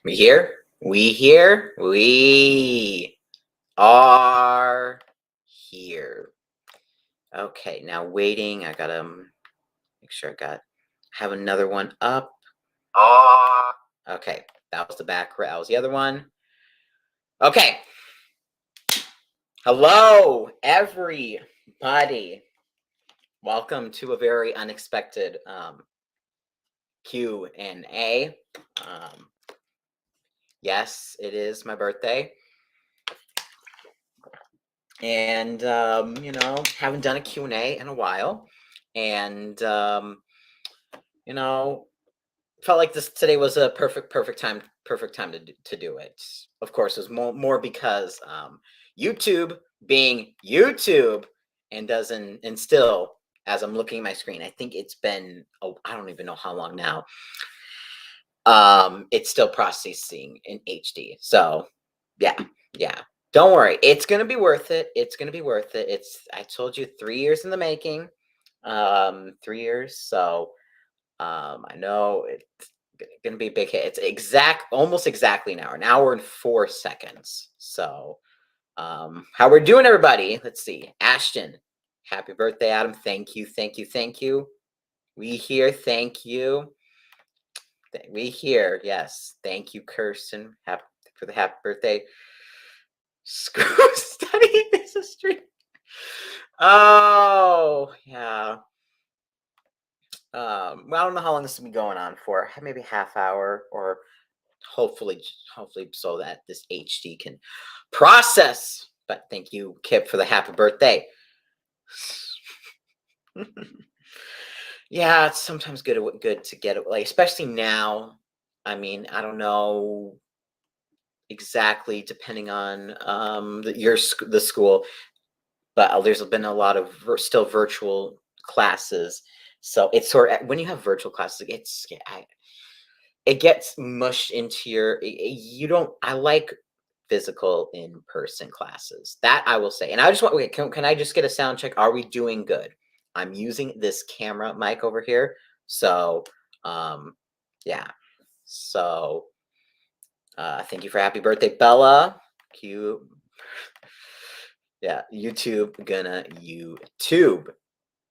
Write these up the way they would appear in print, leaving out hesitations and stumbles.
We here? We here? We are here. Okay, now waiting. I gotta make sure have another one up. Okay, that was the back. That was the other one. Okay. Hello, everybody. Welcome to a very unexpected Q&A. Yes, it is my birthday. And, haven't done a Q&A in a while. And, felt like today was a perfect time to do it. Of course, it was more because YouTube being YouTube and still, as I'm looking at my screen, I think it's been, I don't even know how long now. It's still processing in HD. So yeah. Don't worry. It's going to be worth it. I told you 3 years in the making. 3 years. So I know it's going to be a big hit. It's almost exactly an hour and 4 seconds. So how we're doing, everybody? Let's see. Ashton, happy birthday, Adam. Thank you. We here. Thank you. We here. Yes. Thank you, Kirsten. For the happy birthday. School study is a stream. Oh, yeah. I don't know how long this will be going on for. Maybe half hour, or hopefully so that this HD can process. But thank you, Kip, for the happy birthday. Yeah, it's sometimes good to get it, like, especially now. I mean, I don't know exactly, depending on the school, but there's been a lot of still virtual classes. So it's sort of, when you have virtual classes, it gets mushed into I like physical in-person classes. That I will say. And I just want, can I just get a sound check? Are we doing good? I'm using this camera mic over here. So, yeah. So, thank you for happy birthday, Bella. Cute. Yeah, YouTube gonna YouTube.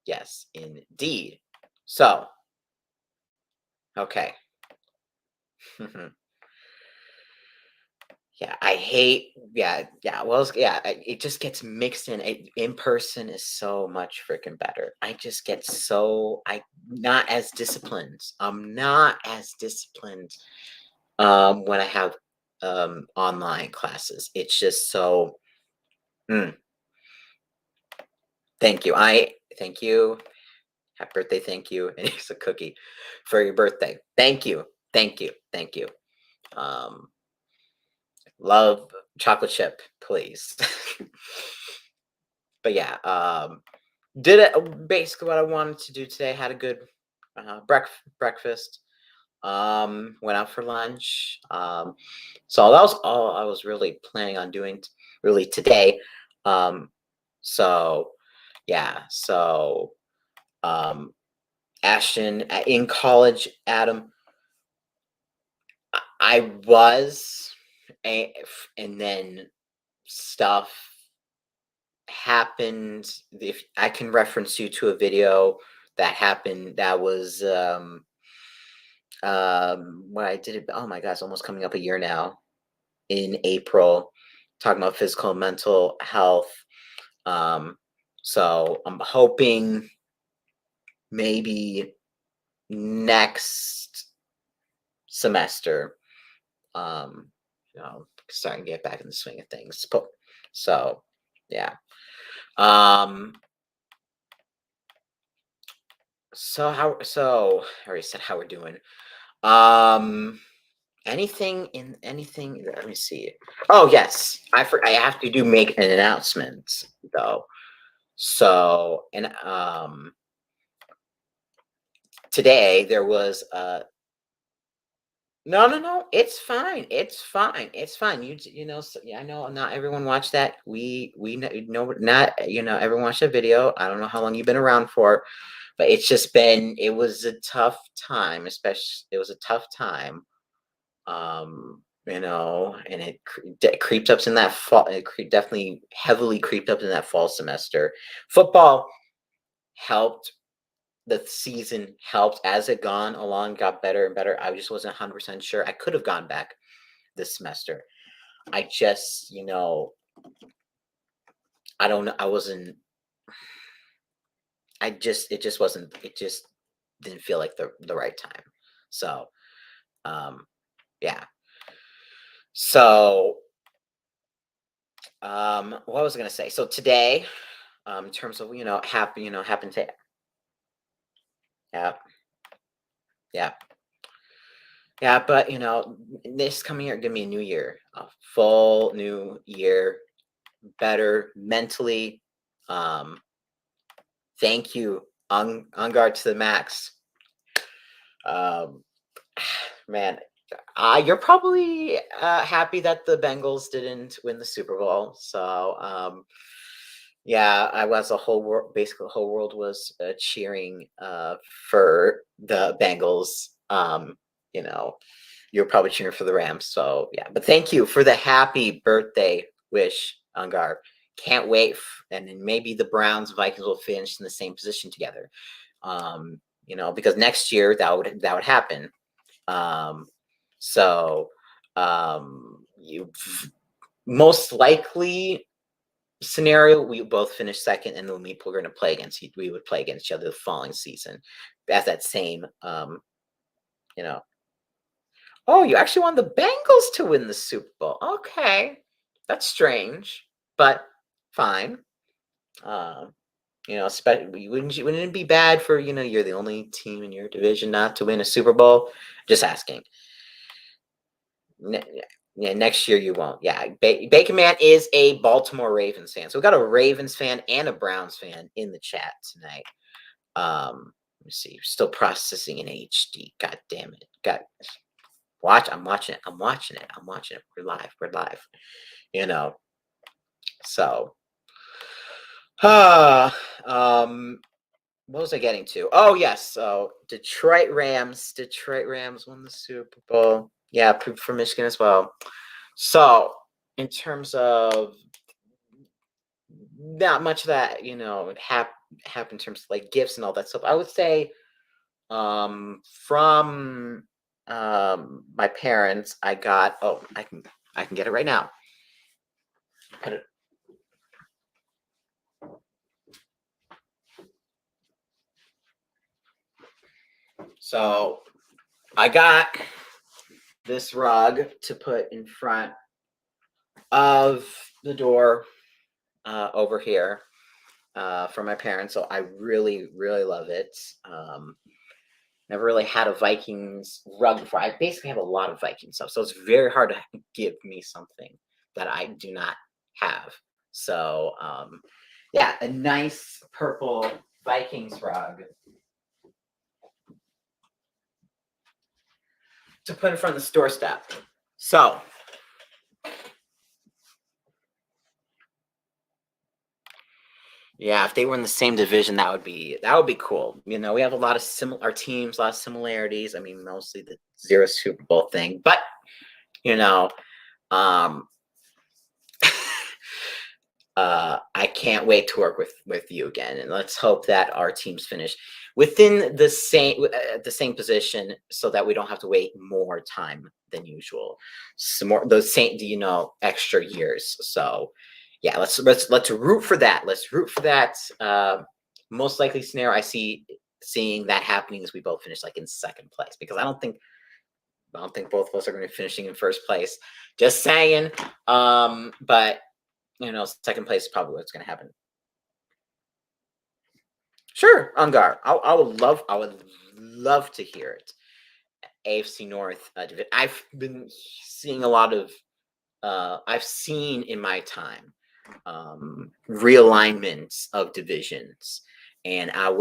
Yes, indeed. So, okay. Yeah, I hate. Yeah. Well, yeah, it just gets mixed in. In person is so much freaking better. I just get I'm not as disciplined. I'm not as disciplined when I have online classes. It's just so. Thank you. Thank you. Happy birthday. Thank you. And here's a cookie for your birthday. Thank you. Love chocolate chip, please. But yeah, did it basically what I wanted to do today. Had a good breakfast. Went out for lunch. So that was all I was really planning on doing really today. So yeah, Ashton, in college, Adam, I was, and then stuff happened. If I can reference you to a video that happened, that was when I did it. Oh my gosh, almost coming up a year now, in April, talking about physical and mental health. So I'm hoping maybe next semester, starting to get back in the swing of things. So yeah. So I already said how we're doing. Anything, let me see. Oh yes, I have to make an announcement though. So, and today there was no, it's fine. I know not everyone watched that. We know not everyone watched the video. I don't know how long you've been around for, but it was a tough time, especially it was a tough time And it creeped up in that fall. It definitely heavily creeped up in that fall semester. Football helped. The season helped as it gone along, got better and better. I just wasn't 100% sure. I could have gone back this semester. I just, I don't know. It just wasn't, it just didn't feel like the right time. So, yeah. So, what was I going to say? So today, in terms of, happened to, yeah, yeah. Yeah, but this coming year, give me a new year, a full new year, better mentally. Thank you, on guard to the max. Man, you're probably happy that the Bengals didn't win the Super Bowl. So, yeah, I was a whole world. Basically, the whole world was cheering for the Bengals. You know, you're probably cheering for the Rams. So yeah, but thank you for the happy birthday wish, Ungar. Can't wait, and then maybe the Browns Vikings will finish in the same position together. Because next year that would happen. Um, so you most likely scenario we both finish second, and then we're going to play against we would play against each other the following season. As that same you know Oh, you actually want the Bengals to win the Super Bowl. Okay. That's strange, but fine. Wouldn't it be bad for, you're the only team in your division not to win a Super Bowl? Just asking. Yeah, next year you won't. Yeah, Bacon Man is a Baltimore Ravens fan. So we got a Ravens fan and a Browns fan in the chat tonight. Let me see. Still processing in HD. God damn it. I'm watching it. We're live. You know. So what was I getting to? Oh yes. So Detroit Rams won the Super Bowl. Yeah, for Michigan as well. So in terms of not much of that, happened in terms of like gifts and all that stuff. I would say from my parents, I got I can get it right now. Put it. So I got this rug to put in front of the door over here from my parents. So I really, really love it. Never really had a Vikings rug before. I basically have a lot of Viking stuff. So it's very hard to give me something that I do not have. So yeah, a nice purple Vikings rug to put in front of the store step. So yeah, if they were in the same division, that would be cool. We have a lot of our teams, a lot of similarities. I mean, mostly the 0 Super Bowl thing, but um, I can't wait to work with you again, and let's hope that our teams finish within the same position, so that we don't have to wait more time than usual. Some more those same extra years. So yeah, let's root for that. Let's root for that. Most likely scenario I seeing that happening is we both finish like in second place, because I don't think both of us are going to be finishing in first place. Just saying. But second place is probably what's going to happen. Sure, Ungar. I would love to hear it. AFC North division. I've been seeing a lot of. I've seen in my time realignments of divisions, and I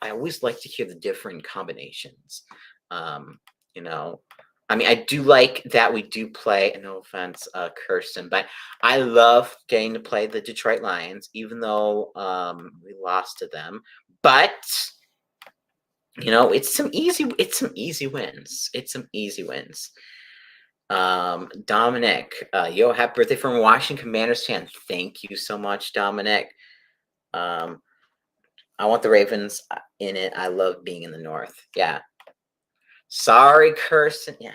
always like to hear the different combinations. You know, I mean, I do like that we do play. No offense, Kirsten, but I love getting to play the Detroit Lions, even though we lost to them. But it's some easy wins. Dominic, yo, happy birthday from Washington Commanders fan. Thank you so much, Dominic. I want the Ravens in it. I love being in the North. Yeah. Sorry, Kirsten. Yeah,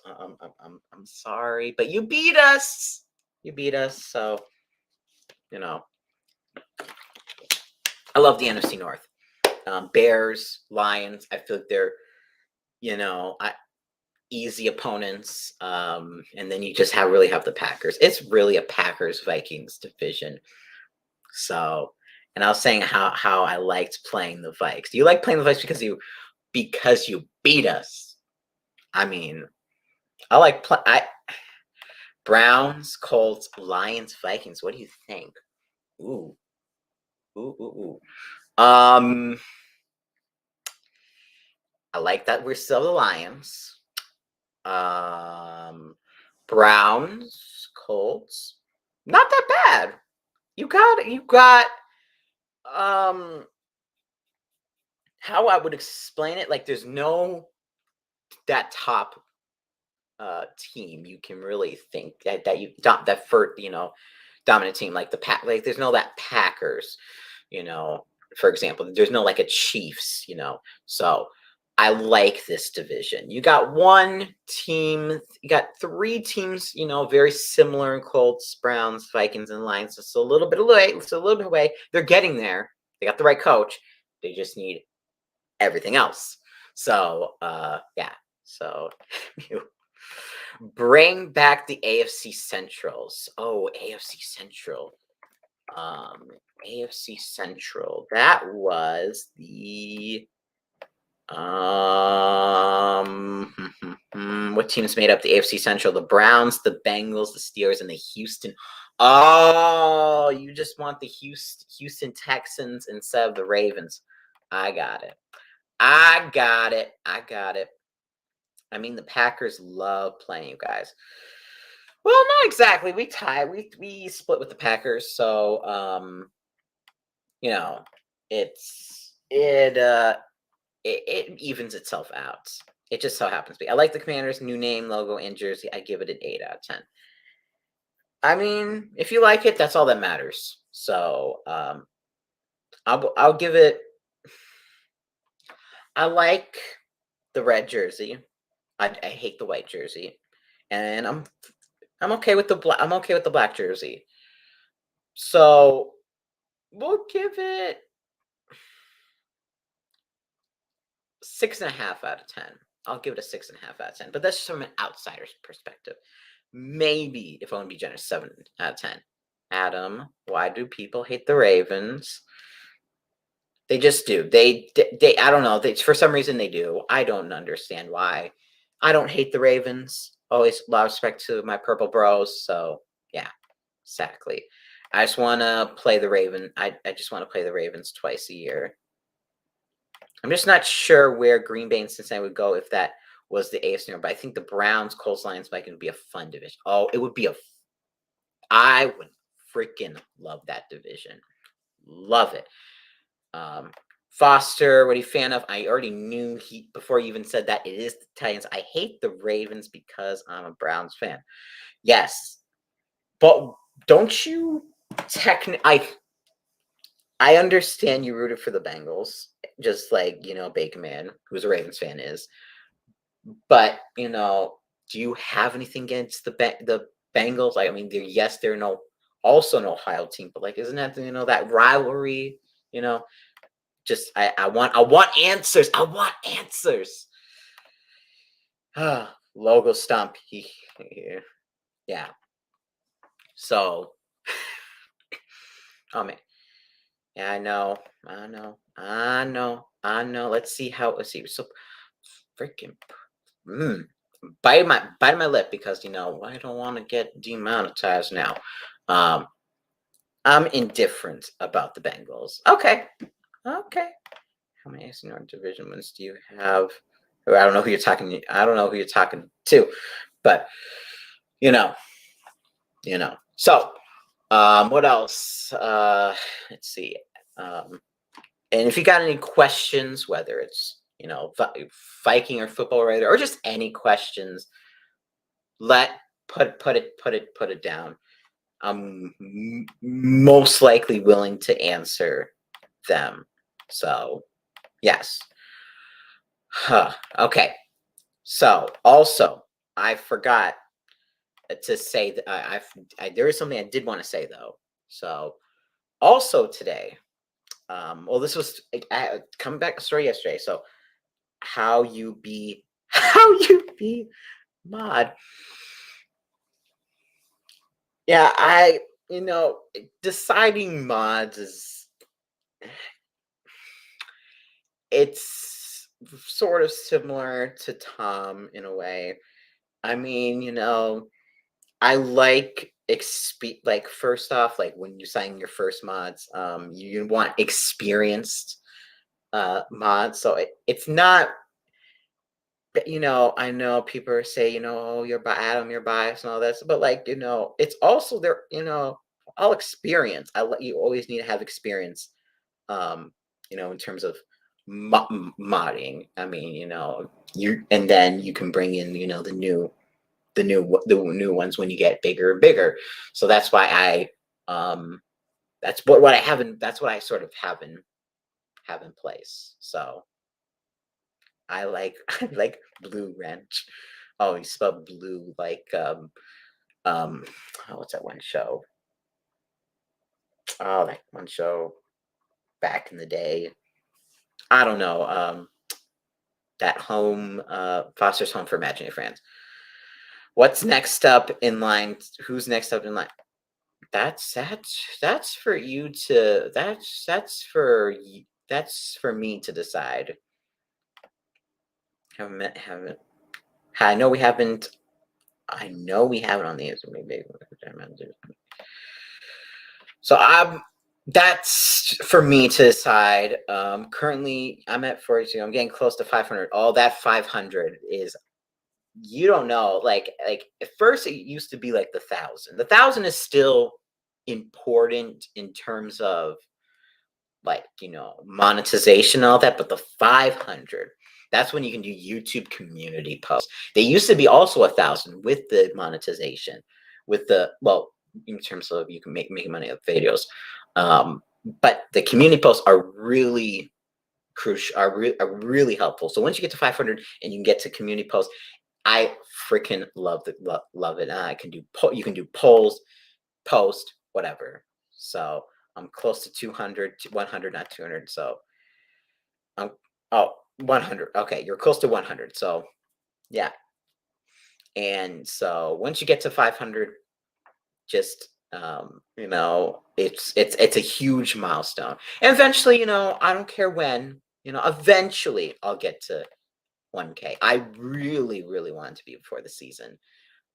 I'm sorry, but you beat us. You beat us. So, I love the NFC North. Bears, Lions. I feel like they're, easy opponents. And then you just really have the Packers. It's really a Packers Vikings division. So, and I was saying how I liked playing the Vikes. Do you like playing the Vikes because you beat us? I mean, I like Browns, Colts, Lions, Vikings. What do you think? Ooh, ooh, ooh, ooh. I like that we're still the Lions. Browns, Colts, not that bad. You got how I would explain it, like there's no that top team you can really think that you that for dominant team like the pack, like there's no that Packers, for example, there's no like a Chiefs, so I like this division. You got one team, you got three teams, very similar in Colts, Browns, Vikings, and Lions. It's a little bit away. It's a little bit away. They're getting there. They got the right coach. They just need everything else. So, yeah. So, you bring back the AFC Centrals. Oh, AFC Central. AFC Central. That was the what teams made up the AFC Central? The Browns, the Bengals, the Steelers, and the Houston. Oh, you just want the Houston Texans instead of the Ravens. I got it. I mean, the Packers love playing you guys. Well, not exactly. We tied. We split with the Packers, so it evens itself out. It just so happens to be. I like the Commanders' new name, logo, and jersey. I give it an 8 out of 10. I mean, if you like it, that's all that matters. So I'll give it. I like the red jersey. I hate the white jersey, and I'm okay with the black. I'm okay with the black jersey. So we'll give it 6.5 out of 10. I'll give it a 6.5 out of 10. But that's just from an outsider's perspective. Maybe, if I want to be generous, 7 out of 10. Adam, why do people hate the Ravens? They just do. They I don't know. For some reason they do. I don't understand why. I don't hate the Ravens. Always a lot of respect to my purple bros. So yeah, exactly. I just want to play the Raven. I just want to play the Ravens twice a year. I'm just not sure where Green Bay and Cincinnati would go if that was the AFC North, but I think the Browns, Colts, Lions, Vikings would be a fun division. Oh, it would be I would freaking love that division. Love it. Foster, what are you a fan of? I already knew before you even said that it is the Titans. I hate the Ravens because I'm a Browns fan. Yes, but don't you I understand you rooted for the Bengals, just like Bacon Man, who's a Ravens fan, is. But do you have anything against the Bengals? Like, I mean, they're also an Ohio team, but like, isn't that that rivalry? Just I want answers. I want answers. Logo stump. Yeah. So, oh man. Yeah, I know. Let's see. So freaking bite my lip because I don't want to get demonetized now. I'm indifferent about the Bengals. Okay. How many AFC North division wins do you have? I don't know who you're talking. I don't know who you're talking to, but So, what else? Let's see. And if you got any questions, whether it's Viking or football related, or just any questions, put it down. I'm most likely willing to answer them. So, yes. Huh. Okay. So, also, I forgot to say that there is something I did want to say though. So, also today, well, this was coming back to the story yesterday. So, how you be mod. Yeah, deciding mods is it's sort of similar to Tom in a way. I mean, I like like first off, like when you're signing your first mods, you want experienced mods. So it's not, I know people say, oh, Adam, you're biased and all this, but like, it's also there, all experience. You always need to have experience, in terms of modding. I mean, and then you can bring in, the new ones when you get bigger and bigger. So that's why that's what I have that's what I sort of have in place. So I like I like Blue Wrench. Oh, you spell blue like what's that one show? Oh, that one show back in the day. I don't know. That home Foster's Home for Imaginary Friends. What's next up in line? Who's next up in line? That's for you to that's for me to decide. Haven't. I know we haven't. I know we haven't on the maybe. So that's for me to decide. Currently I'm at 42. I'm getting close to 500. All that 500 is, you don't know. Like at first it used to be like the 1,000. The 1,000 is still important in terms of like, monetization and all that, but the 500, that's when you can do YouTube community posts. They used to be also 1,000 with the monetization, with the, well, in terms of you can make money of videos. But the community posts are really crucial, are really helpful. So once you get to 500 and you can get to community posts, I freaking love it. I can do you can do polls, post, whatever. So I'm close to 200, 100, not 200. So I'm 100. Okay, you're close to 100. So yeah. And so once you get to 500, just it's a huge milestone. And eventually, I don't care when, eventually I'll get to 1K. I really, really want it to be before the season.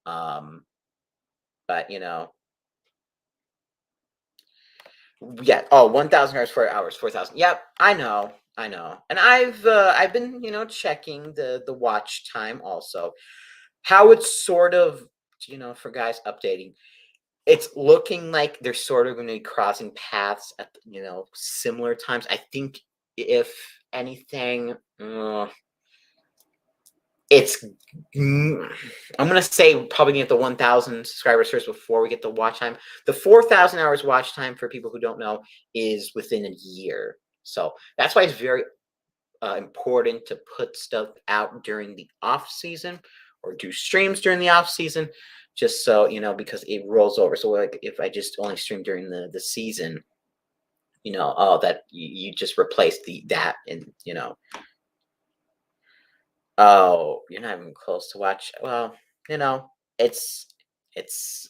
But yeah. Oh, 1,000 hours, 4 hours, 4,000. Yep, I know. And I've been, checking the watch time also. How it's sort of, for guys updating, it's looking like they're sort of going to be crossing paths at, similar times. I think if anything, it's I'm gonna say probably get the 1,000 subscribers first before we get the watch time. The 4,000 hours watch time, for people who don't know, is within a year. So that's why it's very important to put stuff out during the off season, or do streams during the off season, just so because it rolls over. So like if I just only stream during the season, that you just replace that, and oh, you're not even close to watch. Well, it's it's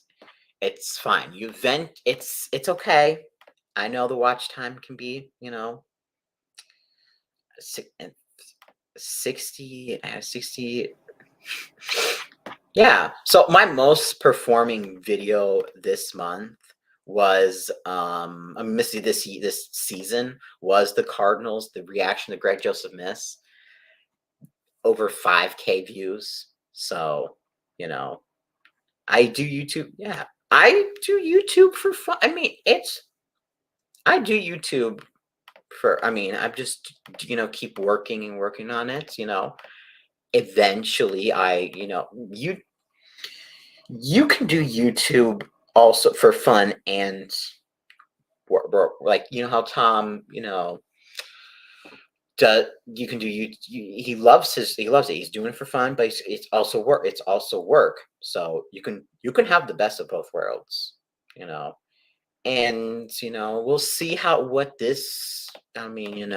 fine. You vent. It's okay. I know the watch time can be, 60. Yeah. So my most performing video this month was I missed this season was the Cardinals, the reaction to Greg Joseph miss, over 5K views. So, I do YouTube. Yeah. I do YouTube for fun. I mean, I do YouTube I'm just, keep working and working on it, eventually you You can do YouTube also for fun and work. Like, you know how Tom, you can do he loves it. He's doing it for fun, but it's also work. It's also work. So you can have the best of both worlds, and we'll see what this. I mean,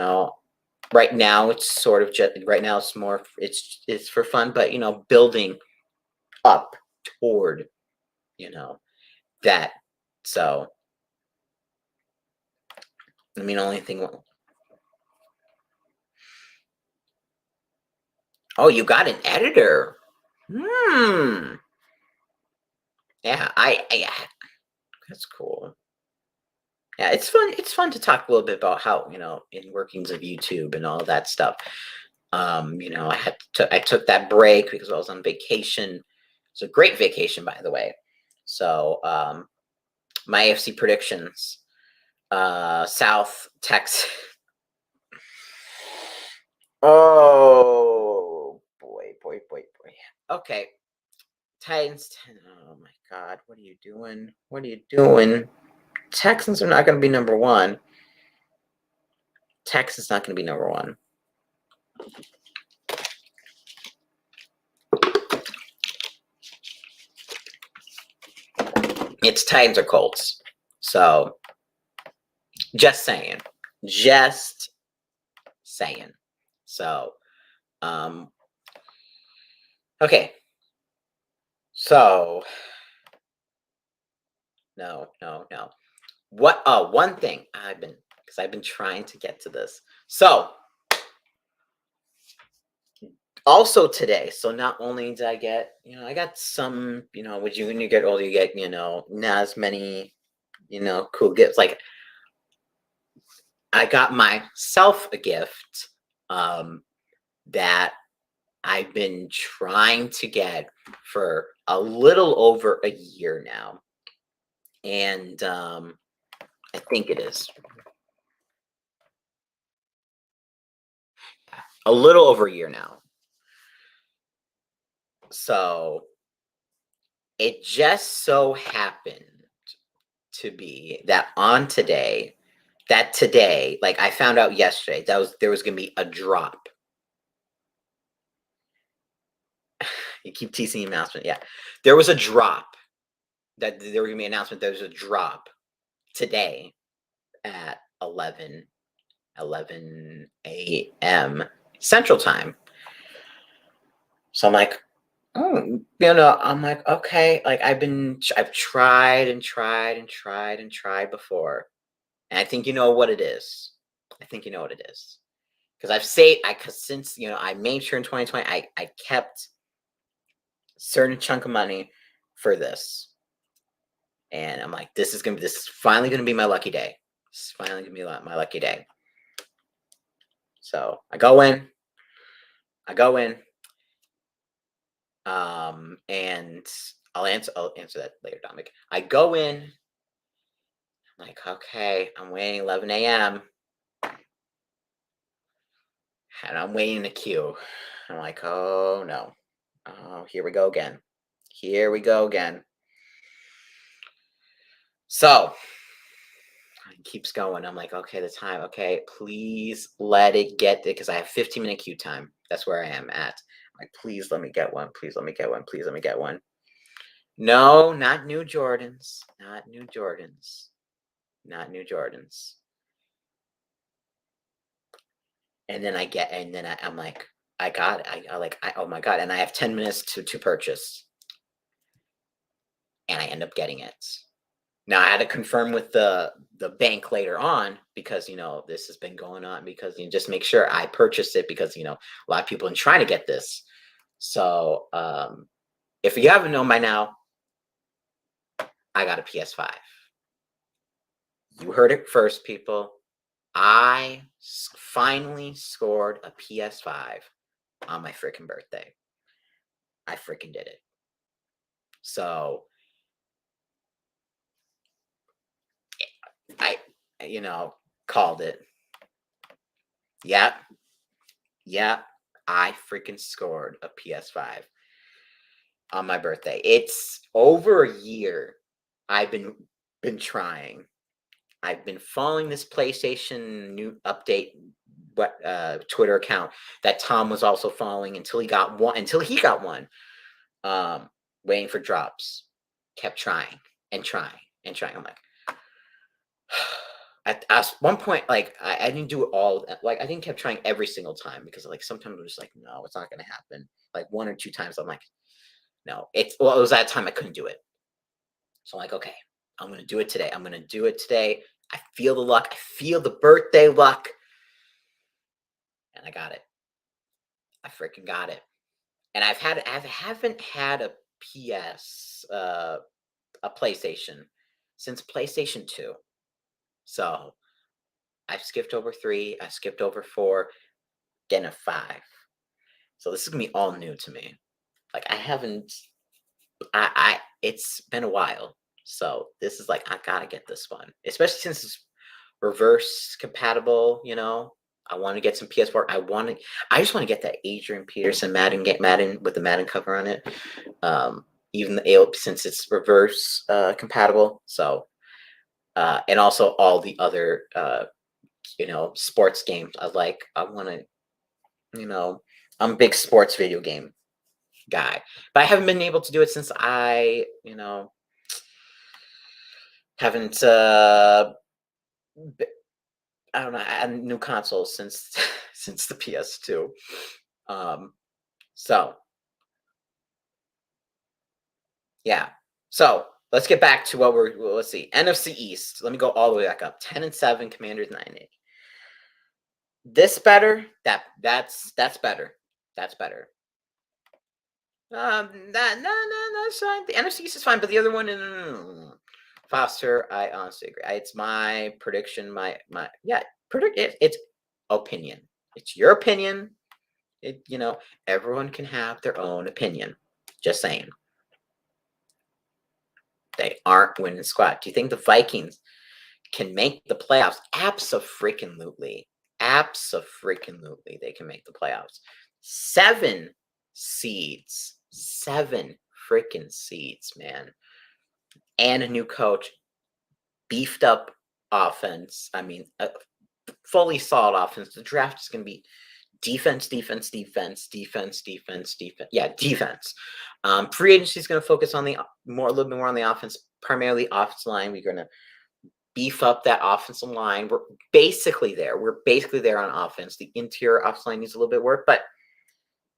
right now it's sort of just right now it's more it's for fun, but building up toward that. So I mean, only thing. Oh, you got an editor. Hmm. Yeah, yeah, that's cool. Yeah, it's fun. It's fun to talk a little bit about how in workings of YouTube and all that stuff. I took that break because I was on vacation. It's a great vacation, by the way. So, my AFC predictions, South Texas. Oh boy. Okay, Titans. Oh my God, what are you doing? What are you doing? Texans are not going to be number one. Texas not going to be number one. It's Titans or Colts. So, just saying. Just saying. So, okay. So, no. What? Oh, one thing because I've been trying to get to this. So, also today, so not only did I get, I got some, when you get older, you get, not as many, cool gifts. Like, I got myself a gift that I've been trying to get for a little over a year now. And I think it is a little over a year now. So it just so happened to be that today, like I found out yesterday, there was gonna be a drop. You keep teasing the announcement. Yeah. There was a drop. That there was gonna be an announcement. There was a drop today at 11 a.m. Central Time. So I'm like, oh, I'm like, okay, like I've tried and tried and tried and tried before. And I think you know what it is. I think you know what it is. Because I've saved, cause since, I made sure in 2020, I kept a certain chunk of money for this. And I'm like, this is finally going to be my lucky day. This is finally going to be my lucky day. So I go in, and I'll answer that later, Dominic. I go in, I'm like, okay, I'm waiting 11 a.m. and I'm waiting in the queue. I'm like, oh no. Oh, here we go again. So it keeps going. I'm like, okay, the time. Okay, please let it get there because I have 15-minute queue time. That's where I am at. I'm like, please let me get one. Please let me get one. Please let me get one. No, not new Jordans. Not new Jordans. Not new Jordans. And then I'm like, I got it. Oh my God. And I have 10 minutes to purchase. And I end up getting it. Now I had to confirm with the bank later on because this has been going on because you just make sure I purchased it because a lot of people are trying to get this. So if you haven't known by now, I got a PS5. You heard it first, people. I finally scored a PS5 on my freaking birthday. I freaking did it. So I, called it. Yeah, I freaking scored a PS5. on my birthday. It's over a year. I've been trying. I've been following this PlayStation new update Twitter account that Tom was also following until he got one. Waiting for drops. Kept trying and trying and trying. I'm like, at one point, like I didn't do it all. Like I didn't kept trying every single time because like sometimes I'm just like, no, it's not gonna happen. Like 1 or 2 times, I'm like, no. It was that time I couldn't do it. So I'm like, okay, I'm gonna do it today. I'm gonna do it today. I feel the luck. I feel the birthday luck, and I got it. I freaking got it. And I haven't had a a PlayStation since PlayStation 2. So I've skipped over 3. I skipped over 4. Getting a 5. So this is gonna be all new to me. Like I haven't. It's been a while. So this is like I gotta get this one, especially since it's reverse compatible. I want to get some PS4. I just want to get that Adrian Peterson Madden with the Madden cover on it. Even since it's reverse compatible. So and also all the other sports games I like. I want to. I'm a big sports video game guy, but I haven't been able to do it since I haven't. I don't know. I had a new console since since the PS2. So yeah. So let's get back to let's see. NFC East. Let me go all the way back up. 10-7, Commanders 9-8. This better? That's better. That's better. That's fine. The NFC East is fine, but the other one, Foster, I honestly agree. It's my prediction. It's opinion. It's your opinion. Everyone can have their own opinion. Just saying. They aren't winning squad. Do you think the Vikings can make the playoffs? Abso-freaking-lutely. Abso-freaking-lutely, they can make the playoffs. 7 seeds. 7 freaking seeds, man. And a new coach. Beefed up offense. I mean, a fully solid offense. The draft is going to be defense. Yeah, defense. Free agency is going to focus on a little bit more on the offense, primarily offensive line. We're going to beef up that offensive line. We're basically there. We're basically there on offense. The interior offensive line needs a little bit of work, but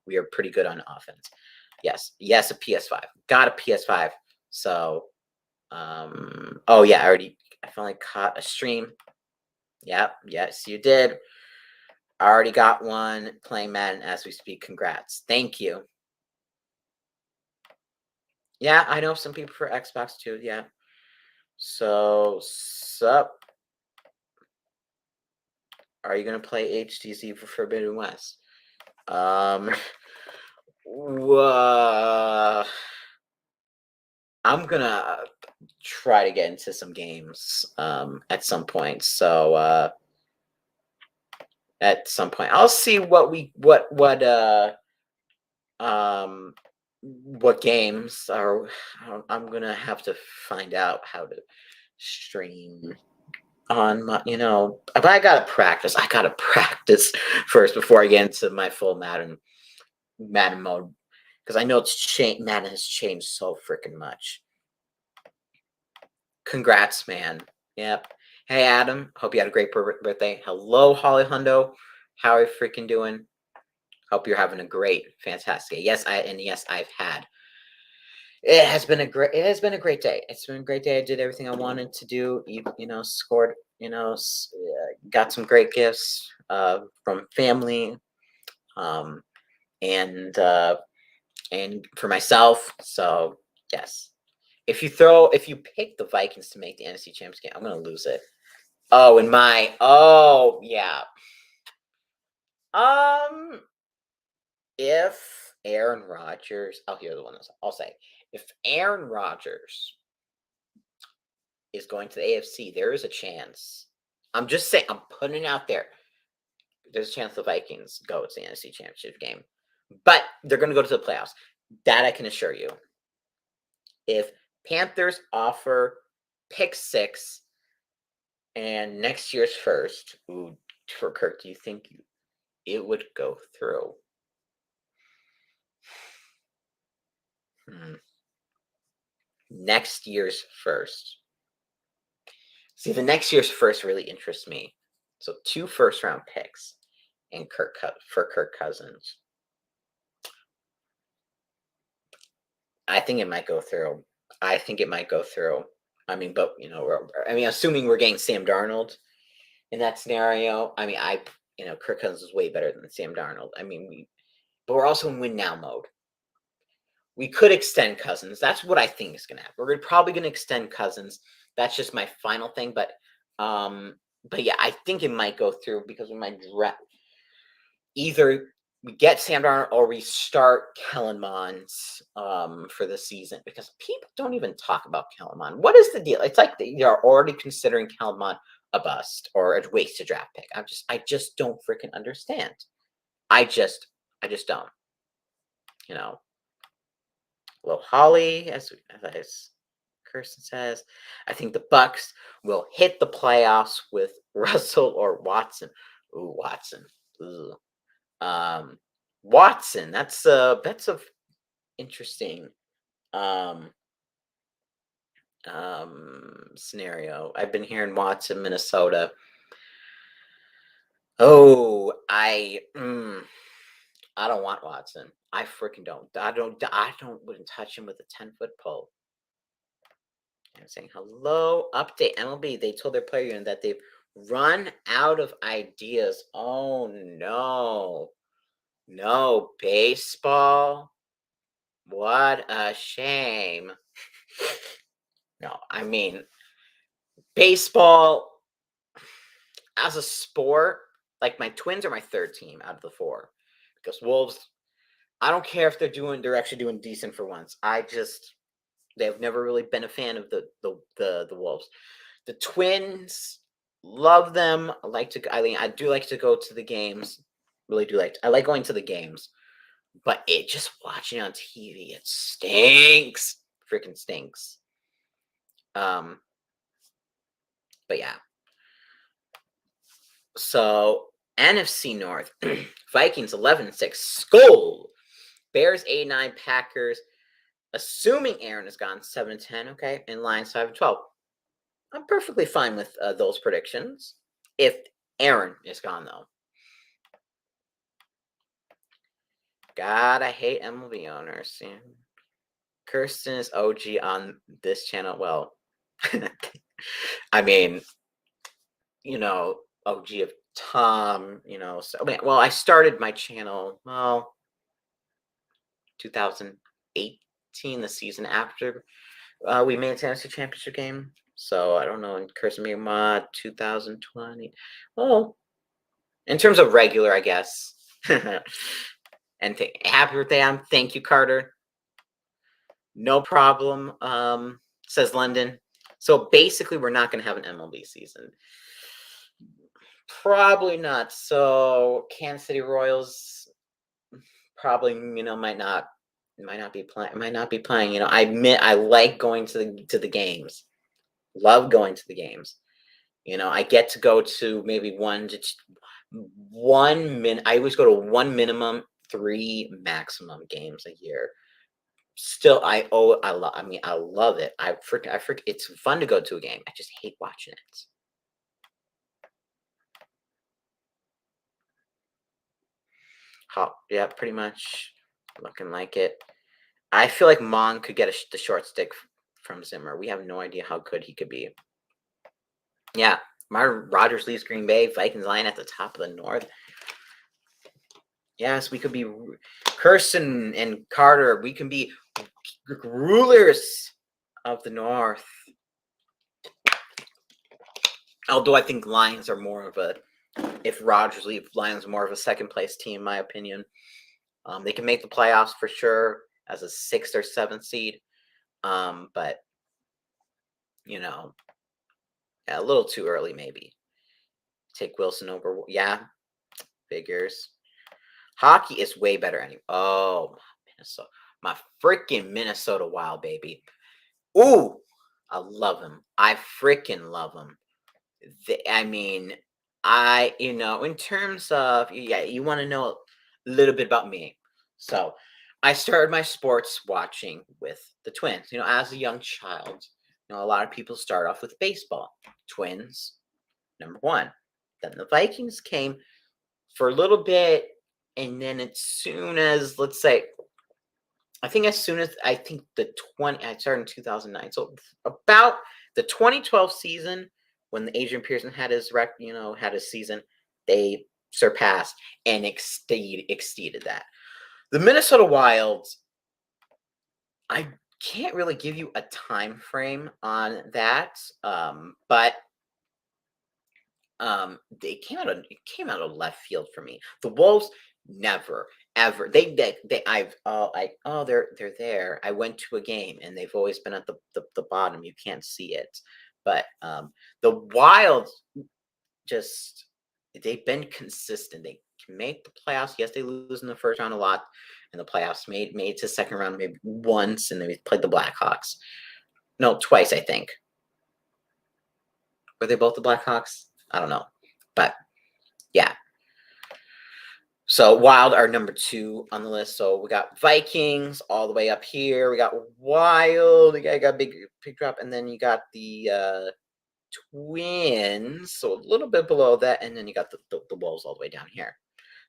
we are pretty good on offense. Yes, a PS5. Got a PS5. So, oh yeah, I finally caught a stream. Yep, yes, you did. I already got one playing Madden as we speak. Congrats. Thank you. Yeah, I know some people for Xbox too. Yeah. So, sup? Are you gonna play HTC for Forbidden West? I'm gonna try to get into some games at some point. So at some point, I'll see what games are. I'm gonna have to find out how to stream on my, but I gotta practice. I gotta practice first before I get into my full Madden mode, because I know Madden has changed so freaking much. Congrats, man. Yep. Hey, Adam. Hope you had a great birthday. Hello, Holly Hundo. How are you freaking doing? Hope you're having a great, fantastic day. Yes, I've had. It has been a great day. It's been a great day. I did everything I wanted to do. Scored. Got some great gifts from family, and for myself. So yes, if you pick the Vikings to make the NFC Championship game, I'm gonna lose it. Oh yeah. If Aaron Rodgers, here's the one I'll say. If Aaron Rodgers is going to the AFC, there is a chance. I'm just saying, I'm putting it out there. There's a chance the Vikings go to the NFC Championship game. But they're going to go to the playoffs. That I can assure you. If Panthers offer pick 6 and next year's first, ooh, for Kirk, do you think it would go through? Next year's first. See, the next year's first really interests me. So 2 first-round picks and for Kirk Cousins. I think it might go through. I think it might go through. I mean, but assuming we're getting Sam Darnold in that scenario, Kirk Cousins is way better than Sam Darnold. But we're also in win now mode. We could extend Cousins. That's what I think is going to happen. We're probably going to extend Cousins. That's just my final thing. But yeah, I think it might go through because we might draft. Either we get Sam Darnold or we start Kellen Mond for the season, because people don't even talk about Kellen Mond. What is the deal? It's like they're already considering Kellen Mond a bust or a wasted draft pick. I just don't freaking understand. I just don't. Well, Holly, as Kirsten says, I think the Bucks will hit the playoffs with Russell or Watson. Ooh, Watson. Ooh. Watson. That's a interesting scenario. I've been hearing Watson, Minnesota. Oh, I don't want Watson. I freaking don't. I wouldn't touch him with a 10-foot pole. I'm saying hello. Update MLB. They told their player union that they've run out of ideas. Oh no. No baseball. What a shame. No, baseball as a sport, like my Twins are my 3rd team out of the 4. Because Wolves, I don't care if they're actually doing decent for once. They've never really been a fan of the Wolves. The Twins, love them. I do like to go to the games. Really do I like going to the games. But it just watching on TV, it stinks. Freaking stinks. But yeah. So NFC North, Vikings 11-6, Skull. Bears 8-9, Packers. Assuming Aaron is gone, 7-10. Okay, and Lions 5-12. I'm perfectly fine with those predictions. If Aaron is gone, though. God, I hate MLB owners. Yeah. Kirsten is OG on this channel. Well, OG of Tom, I started my channel, 2018, the season after we made a Tennessee championship game. So I don't know, and Kirsten made mod 2020. Well, in terms of regular, I guess. And happy birthday, thank you, Carter. No problem, says London. So basically, we're not going to have an MLB season. Probably not. So Kansas City Royals probably, might not be playing. I admit I like going to the games. Love going to the games. I get to go to maybe I always go to 1 minimum, 3 maximum games a year. Still, I love it. I freaking it's fun to go to a game. I just hate watching it. Yeah, pretty much looking like it. I feel like Mon could get the short stick from Zimmer. We have no idea how good he could be. Yeah, Rodgers leaves Green Bay. Vikings lying at the top of the North. Yes, we could be Kirsten and Carter. We can be rulers of the North. Although I think Lions are more of if Rodgers leaves, Lions are more of a second place team, in my opinion. They can make the playoffs for sure as a 6th or 7th seed. But a little too early, maybe. Take Wilson over. Yeah, figures. Hockey is way better anyway. Oh, Minnesota. My freaking Minnesota Wild, baby. Ooh, I love him. I freaking love him. I mean, in terms of, yeah, you want to know a little bit about me. So, I started my sports watching with the Twins. As a young child, a lot of people start off with baseball. Twins, number one. Then the Vikings came for a little bit, and then as soon as, let's say, I think I started in 2009. So about the 2012 season, when Adrian Pearson had had his season, they surpassed and exceeded that. The Minnesota Wild, I can't really give you a time frame on that, but it came out of left field for me. The Wolves never ever they're there. I went to a game and they've always been at the bottom. You can't see it. But the Wild, just they've been consistent. They can make the playoffs. Yes, they lose in the first round a lot in the playoffs. Made it to second round maybe once, and they played the Blackhawks. No, twice, I think. Were they both the Blackhawks? I don't know. But yeah. So Wild are number 2 on the list. So we got Vikings all the way up here. We got Wild. You got big drop, and then you got the Twins. So a little bit below that, and then you got the Wolves all the way down here.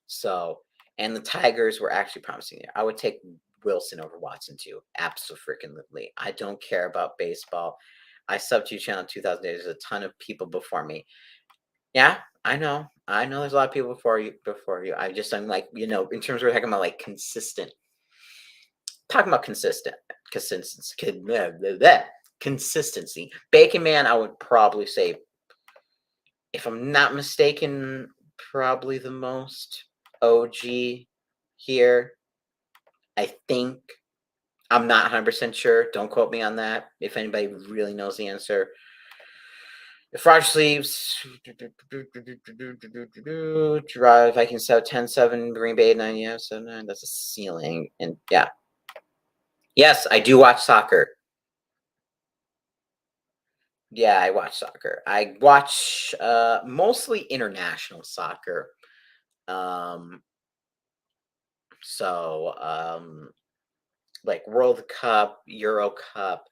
So, and the Tigers were actually promising there. I would take Wilson over Watson too. Absolutely. I don't care about baseball. I subbed to channel in 2000 days. There's a ton of people before me. Yeah, I know. I know there's a lot of people before you. I'm like, in terms of talking about like consistent. Talking about consistency. Bacon Man, I would probably say, if I'm not mistaken, probably the most OG here. I think. I'm not 100% sure. Don't quote me on that. If anybody really knows the answer. If Rogers leaves, Vikings 10-7, Green Bay 9, yeah, 7-9. That's a ceiling. And yeah. Yes, I do watch soccer. Yeah, I watch soccer. I watch mostly international soccer. Like World Cup, Euro Cup,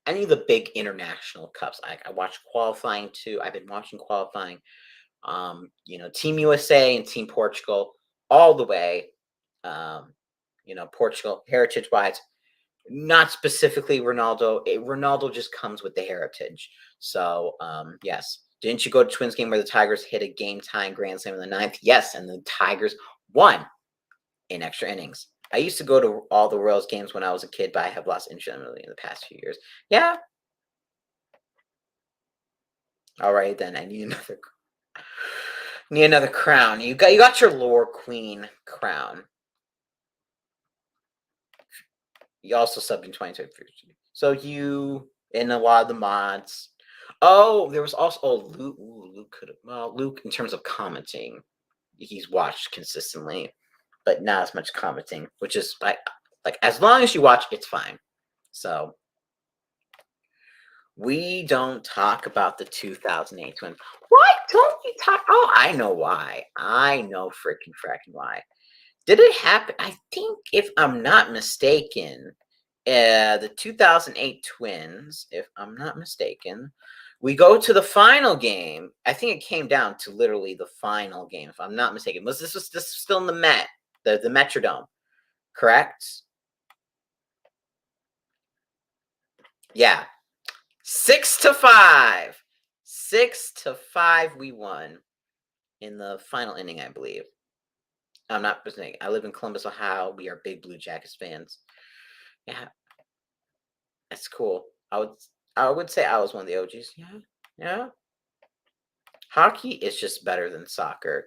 any of the big international cups. I watch qualifying too. I've been watching qualifying. Team USA and Team Portugal all the way. Portugal heritage-wise, not specifically Ronaldo. Ronaldo just comes with the heritage. So, yes. Didn't you go to Twins game where the Tigers hit a game-tying grand slam in the 9th? Yes, and the Tigers won in extra innings. I used to go to all the Royals games when I was a kid, but I have lost interest in the past few years. Yeah. All right, then I need another crown. You got your Lore Queen crown. You also subbed in 2023. So you in a lot of the mods. Oh, there was also Luke. Luke in terms of commenting, he's watched consistently, but not as much commenting, which is like as long as you watch, it's fine. So we don't talk about the 2008 Twins. Why don't you talk? Oh, I know why. I know fracking why. Did it happen? I think, if I'm not mistaken, the 2008 Twins, if I'm not mistaken, we go to the final game. I think it came down to literally the final game, if I'm not mistaken. This was still in the Metrodome, correct? Yeah. 6-5. 6-5 we won in the final inning, I believe. I'm not mistaken. I live in Columbus, Ohio. We are big Blue Jackets fans. Yeah. That's cool. I would say I was one of the OGs. Yeah. Yeah. Hockey is just better than soccer.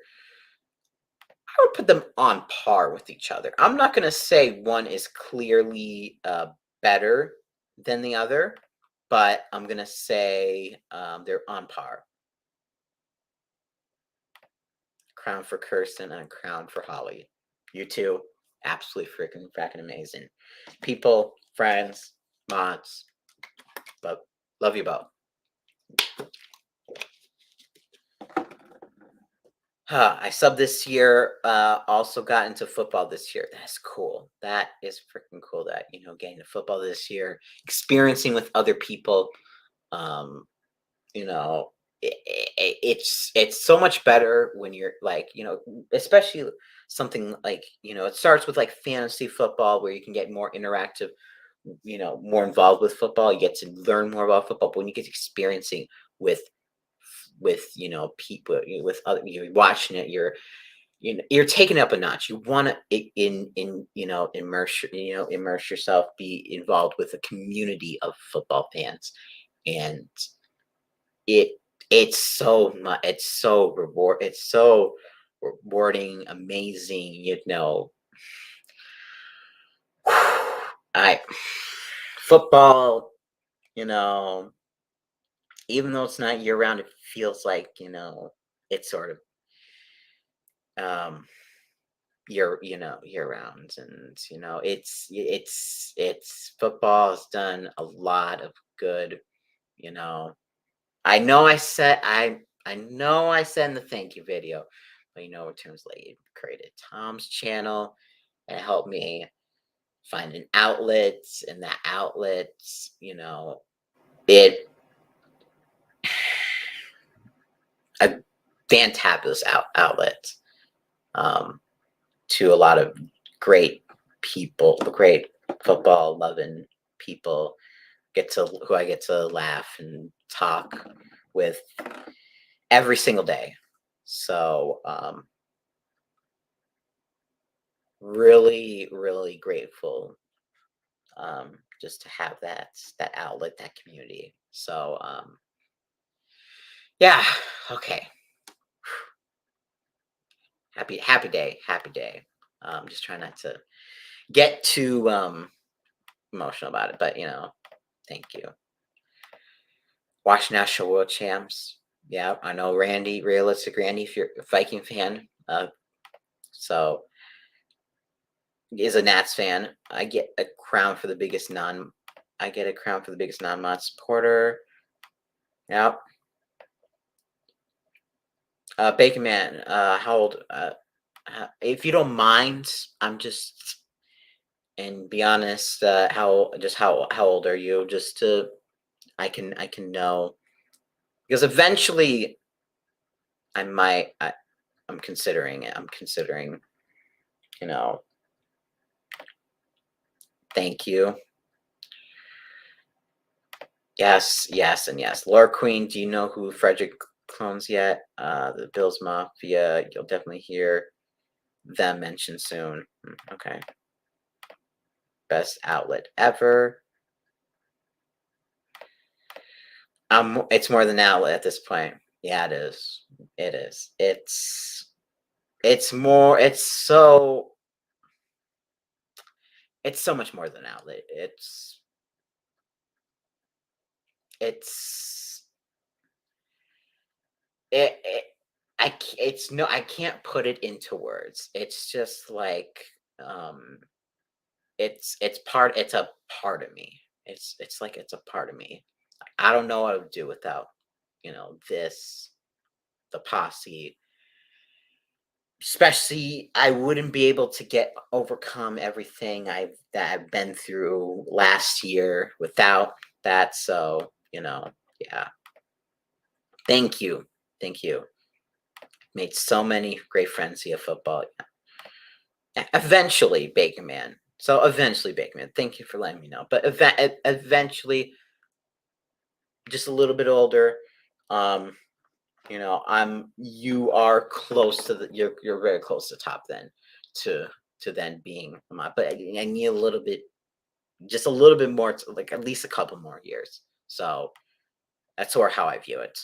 I would put them on par with each other. I'm not going to say one is clearly better than the other, but I'm going to say they're on par. Crown for Kirsten and a crown for Holly. You too. absolutely freaking amazing people, friends, mods. Love you both. I subbed this year. Also got into football this year. That's cool. That is freaking cool. That getting to football this year, experiencing with other people. Um, you know, it's so much better when you're like especially something like it starts with like fantasy football where you can get more interactive, more involved with football. You get to learn more about football. But when you get experiencing with people, with other, you're watching it, you're taking it up a notch. You want to immerse yourself, be involved with a community of football fans, and it it's so much, it's so rewarding, amazing. I football, you know even though it's not year round, it feels like it's sort of um year round. And it's football has done a lot of good. you know I know I said in the thank you video, but in terms like it created Tom's channel and helped me find an outlet, and that outlet, it a fantabulous outlet, um, to a lot of great people, great football loving people, who I get to laugh and talk with every single day. So really, really grateful, just to have that outlet, that community. So yeah, okay. Happy day. Just trying not to get too emotional about it, but thank you. Watch National World Champs. Yeah, I know Randy, realistic Randy, if you're a Viking fan, so is a Nats fan. I get a crown for the biggest non. I get a crown for the biggest non-mod supporter. Yep. Bacon Man. How old? If you don't mind, I'm just and be honest. How old are you? Just to I can know, because eventually I might. I'm considering it. I'm considering. You know. Thank you. Yes, yes, and yes. Laura Queen, do you know who Frederick clones yet? The Bills Mafia. You'll definitely hear them mentioned soon. Okay. Best outlet ever. It's more than an outlet at this point. Yeah, it is. It is. It's more. It's so much more than an outlet. It's it it's no, I can't put it into words. It's just like it's a part of me. It's like it's a part of me. I don't know what I would do without, this, the posse. Especially, I wouldn't be able to get overcome everything I've been through last year without that. So, yeah. Thank you. Thank you. Made so many great friends via football. Eventually, Baker Man. So eventually, Baker Man. Thank you for letting me know. But eventually, just a little bit older. Um, you are close to you're very close to top then, to then being a mod. But I need a little bit, just a little bit more, like at least a couple more years. So that's sort of how I view it.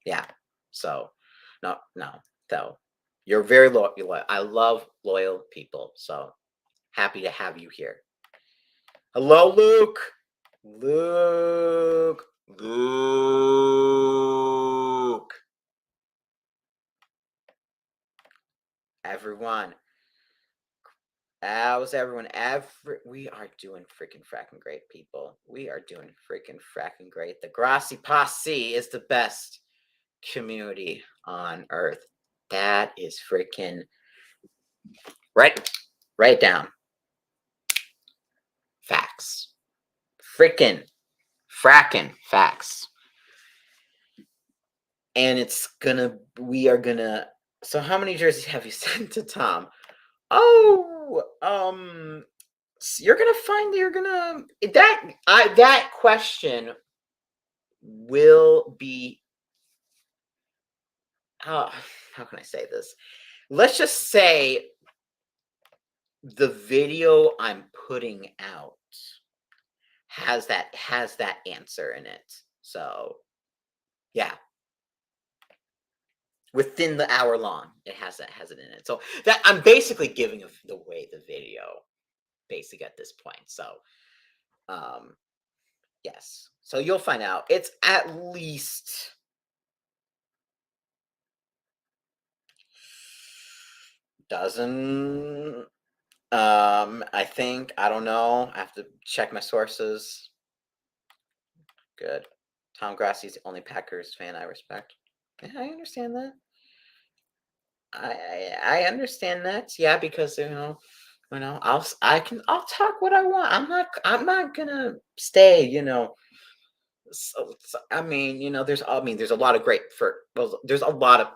Yeah. So no. So you're very loyal. I love loyal people. So happy to have you here. Hello, Luke. Luke. Luke. Everyone. How's everyone? We are doing freaking fracking great, people. We are doing freaking fracking great. The Grassy Posse is the best community on earth. That is freaking right. Write down. Facts. Freaking fracking facts. And we are gonna. So how many jerseys have you sent to Tom? Oh, you're gonna that question will be how can I say this? Let's just say the video I'm putting out has that answer in it. So yeah. Within the hour long, it has it in it. So that I'm basically giving away the video basic at this point. So yes. So you'll find out. It's at least dozen. I think. I don't know. I have to check my sources. Good. Tom Grassi's the only Packers fan I respect. Yeah, I understand that. I understand that. Yeah, because I'll talk what I want. I'm not gonna stay. So I mean, there's a lot of great there's a lot of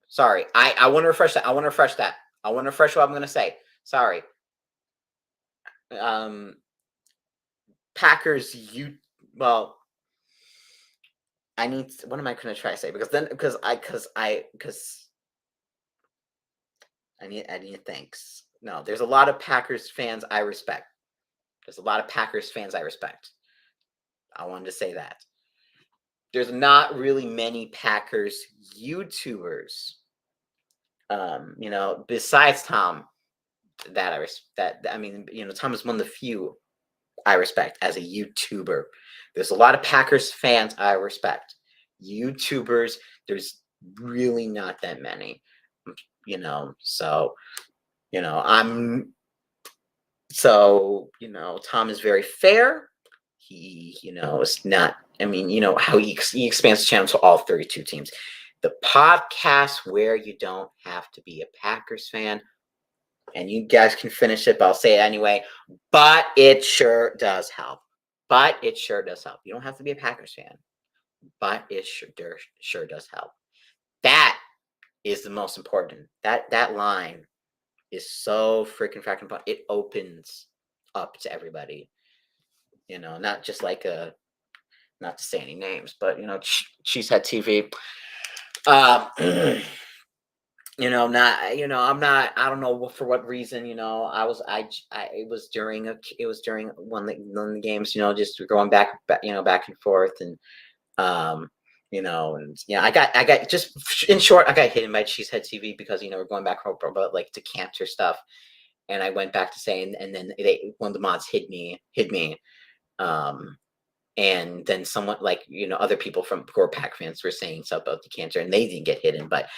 sorry. I want to refresh that. I want to refresh that. I want to refresh what I'm gonna say. Sorry. Packers, I need. What am I going to try to say? Because I need thanks. No, there's a lot of Packers fans I respect. There's a lot of Packers fans I respect. I wanted to say that. There's not really many Packers YouTubers, besides Tom, Tom is one of the few I respect as a YouTuber. There's a lot of Packers fans I respect. YouTubers, there's really not that many. Tom is very fair. He, is not, how he expands the channel to all 32 teams. The podcast where you don't have to be a Packers fan, and you guys can finish it, but I'll say it anyway, but it sure does help. You don't have to be a Packers fan, but it sure does help. That is the most important. That line is so freaking fun. It opens up to everybody. Not just like not to say any names, but Cheesehead TV. I'm not. I don't know for what reason. It was during one of the games. Just going back and forth, and I got just in short, I got hidden by Cheesehead TV because we're going back about like to cancer stuff, and I went back to saying, and then one of the mods hid me, and then someone like other people from core pack fans were saying stuff about the cancer, and they didn't get hidden, but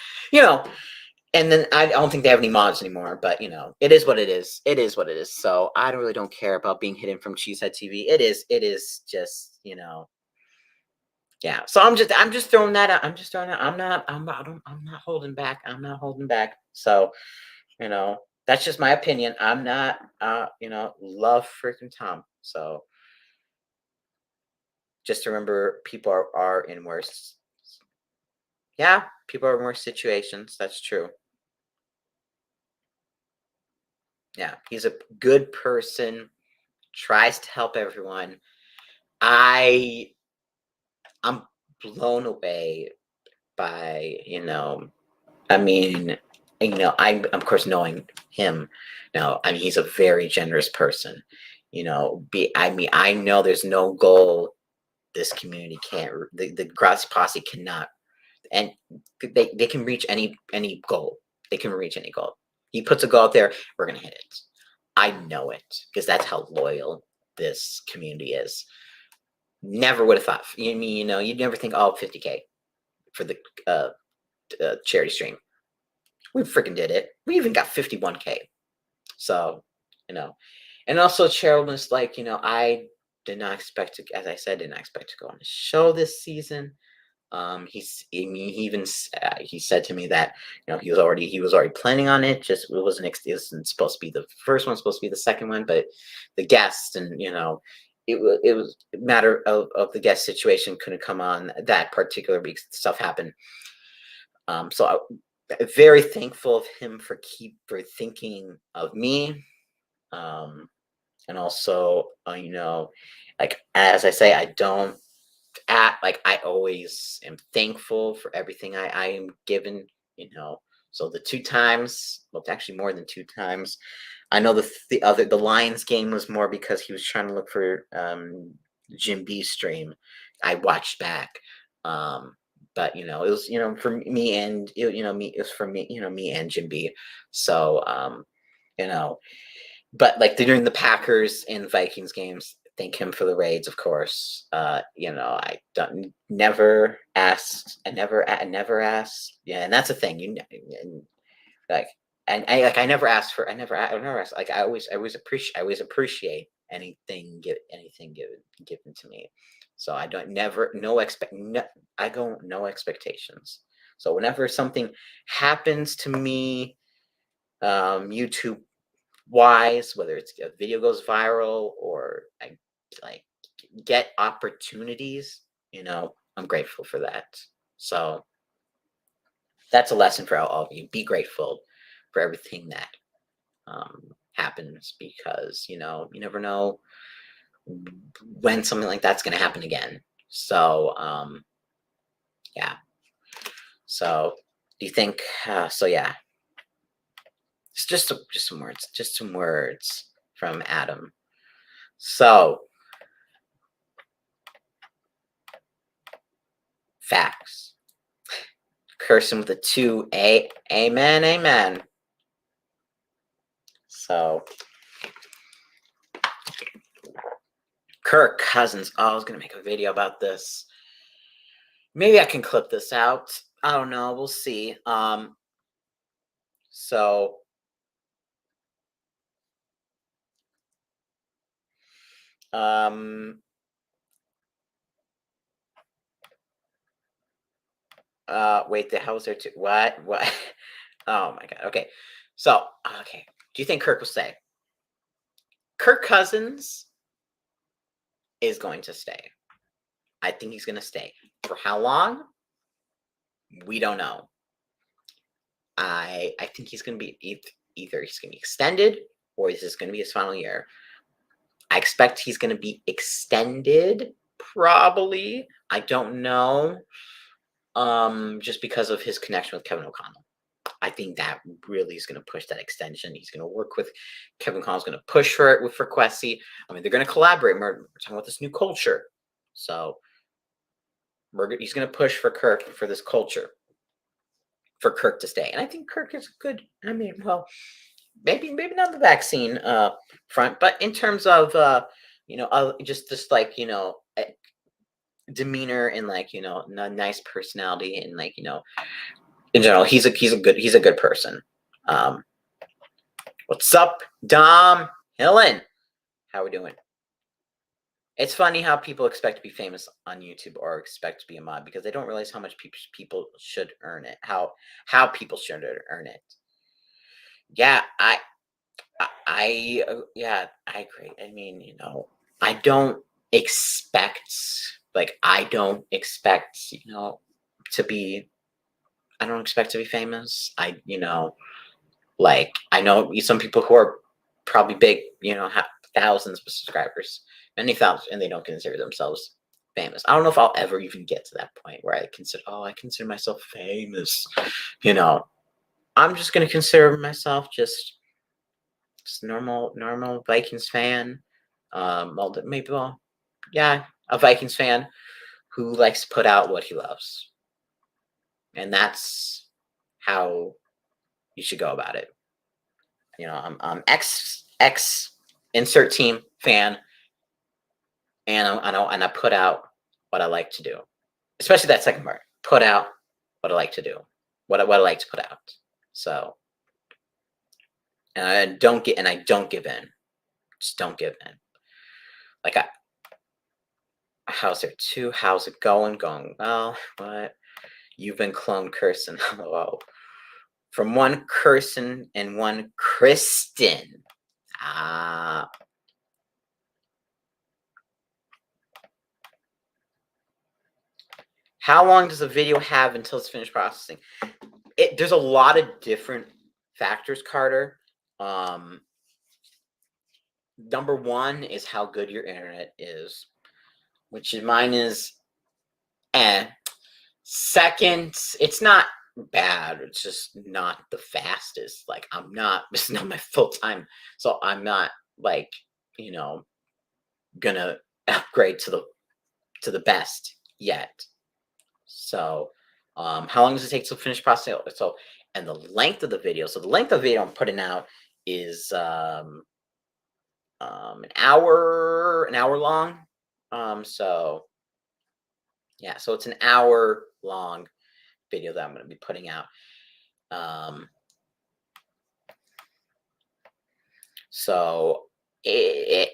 and then I don't think they have any mods anymore, but it is what it is. It is what it is. So I don't care about being hidden from Cheesehead TV. It is just yeah. So I'm just throwing that out. I'm not holding back. I'm not holding back. So that's just my opinion. I'm not love freaking Tom. So just remember, people are in worse. Yeah, people are in worse situations. That's true. Yeah, he's a good person, tries to help everyone. I'm blown away by, I'm of course knowing him now. He's a very generous person. I know there's no goal this community can't, the Grassy Posse cannot, and they can reach any goal. They can reach any goal. He puts a goal out there, we're gonna hit it. I know it because that's how loyal this community is. Never would have thought. You'd never think, 50K for the charity stream. We freaking did it. We even got 51K. So, and also Cheryl was like, I did not expect to, as I said, did not expect to go on the show this season. He even he said to me that he was already planning on it. Just it wasn't supposed to be the first one, supposed to be the second one, but the guest and it was a matter of the guest situation couldn't come on that particular week. Stuff happened. So I'm very thankful of him for thinking of me. And also, like as I say, I don't I always am thankful for everything I am given, So the 2 times, well, it's actually more than 2 times. I know the Lions game was more because he was trying to look for Jim B's stream. I watched back. But it was for me and me, it was for me, me and Jim B. So you know but like during the Packers and Vikings games, thank him for the raids, of course. I don't never asked, I never asked. Yeah, and that's the thing. And, like, and I never asked for, I never asked. Like I always appreciate anything given to me. So I don't never no expect no, I go no expectations. So whenever something happens to me, YouTube wise, whether it's a video goes viral or I like get opportunities, I'm grateful for that. So that's a lesson for all of you. Be grateful for everything that happens because you never know when something like that's going to happen again. So yeah. So do you think? So yeah. It's just some words from Adam. So facts. Cursing with a 2. Amen, amen. So Kirk Cousins. Oh, I was gonna make a video about this. Maybe I can clip this out. I don't know. We'll see. So wait, the hell was there too? What? Oh my god. Okay. So, okay. Do you think Kirk will stay? Kirk Cousins is going to stay. I think he's going to stay. For how long? We don't know. I think he's going to be either he's going to be extended or this is going to be his final year. I expect he's going to be extended, probably. I don't know. Just because of his connection with Kevin O'Connell. I think that really is going to push that extension. He's going to work with Kevin O'Connell's going to push for it for Kwesi. I mean, they're going to collaborate. We're talking about this new culture. So he's going to push for Kirk for this culture, for Kirk to stay. And I think Kirk is good. I mean, well, maybe not the vaccine front, but in terms of just like demeanor and like nice personality and like in general, he's a good person. What's up, Dom Hillen? How we doing? It's funny how people expect to be famous on YouTube or expect to be a mod because they don't realize how much people should earn it. How people should earn it. Yeah, I agree. I mean, I don't expect to be. I don't expect to be famous. I know some people who are probably big, have thousands of subscribers, many thousands, and they don't consider themselves famous. I don't know if I'll ever even get to that point where I consider myself famous. I'm just going to consider myself just normal Vikings fan. A Vikings fan who likes to put out what he loves. And that's how you should go about it. I'm ex insert team fan, and I put out what I like to do, especially that second part. Put out what I like to do, what I like to put out. So And I don't give in. Just don't give in. Like how's there two? How's it going? Going well. What? You've been cloned, Kirsten. Hello. From one Kirsten and one Kristen. Ah. How long does a video have until it's finished processing? There's a lot of different factors, Carter. Number one is how good your internet is, which mine is Second, it's not bad. It's just not the fastest. Like this is not my full time. So I'm not like, gonna upgrade to the best yet. So how long does it take to finish processing? So and the length of the video. So the length of the video I'm putting out is an hour long. So yeah, so it's an hour long video that I'm going to be putting out. So I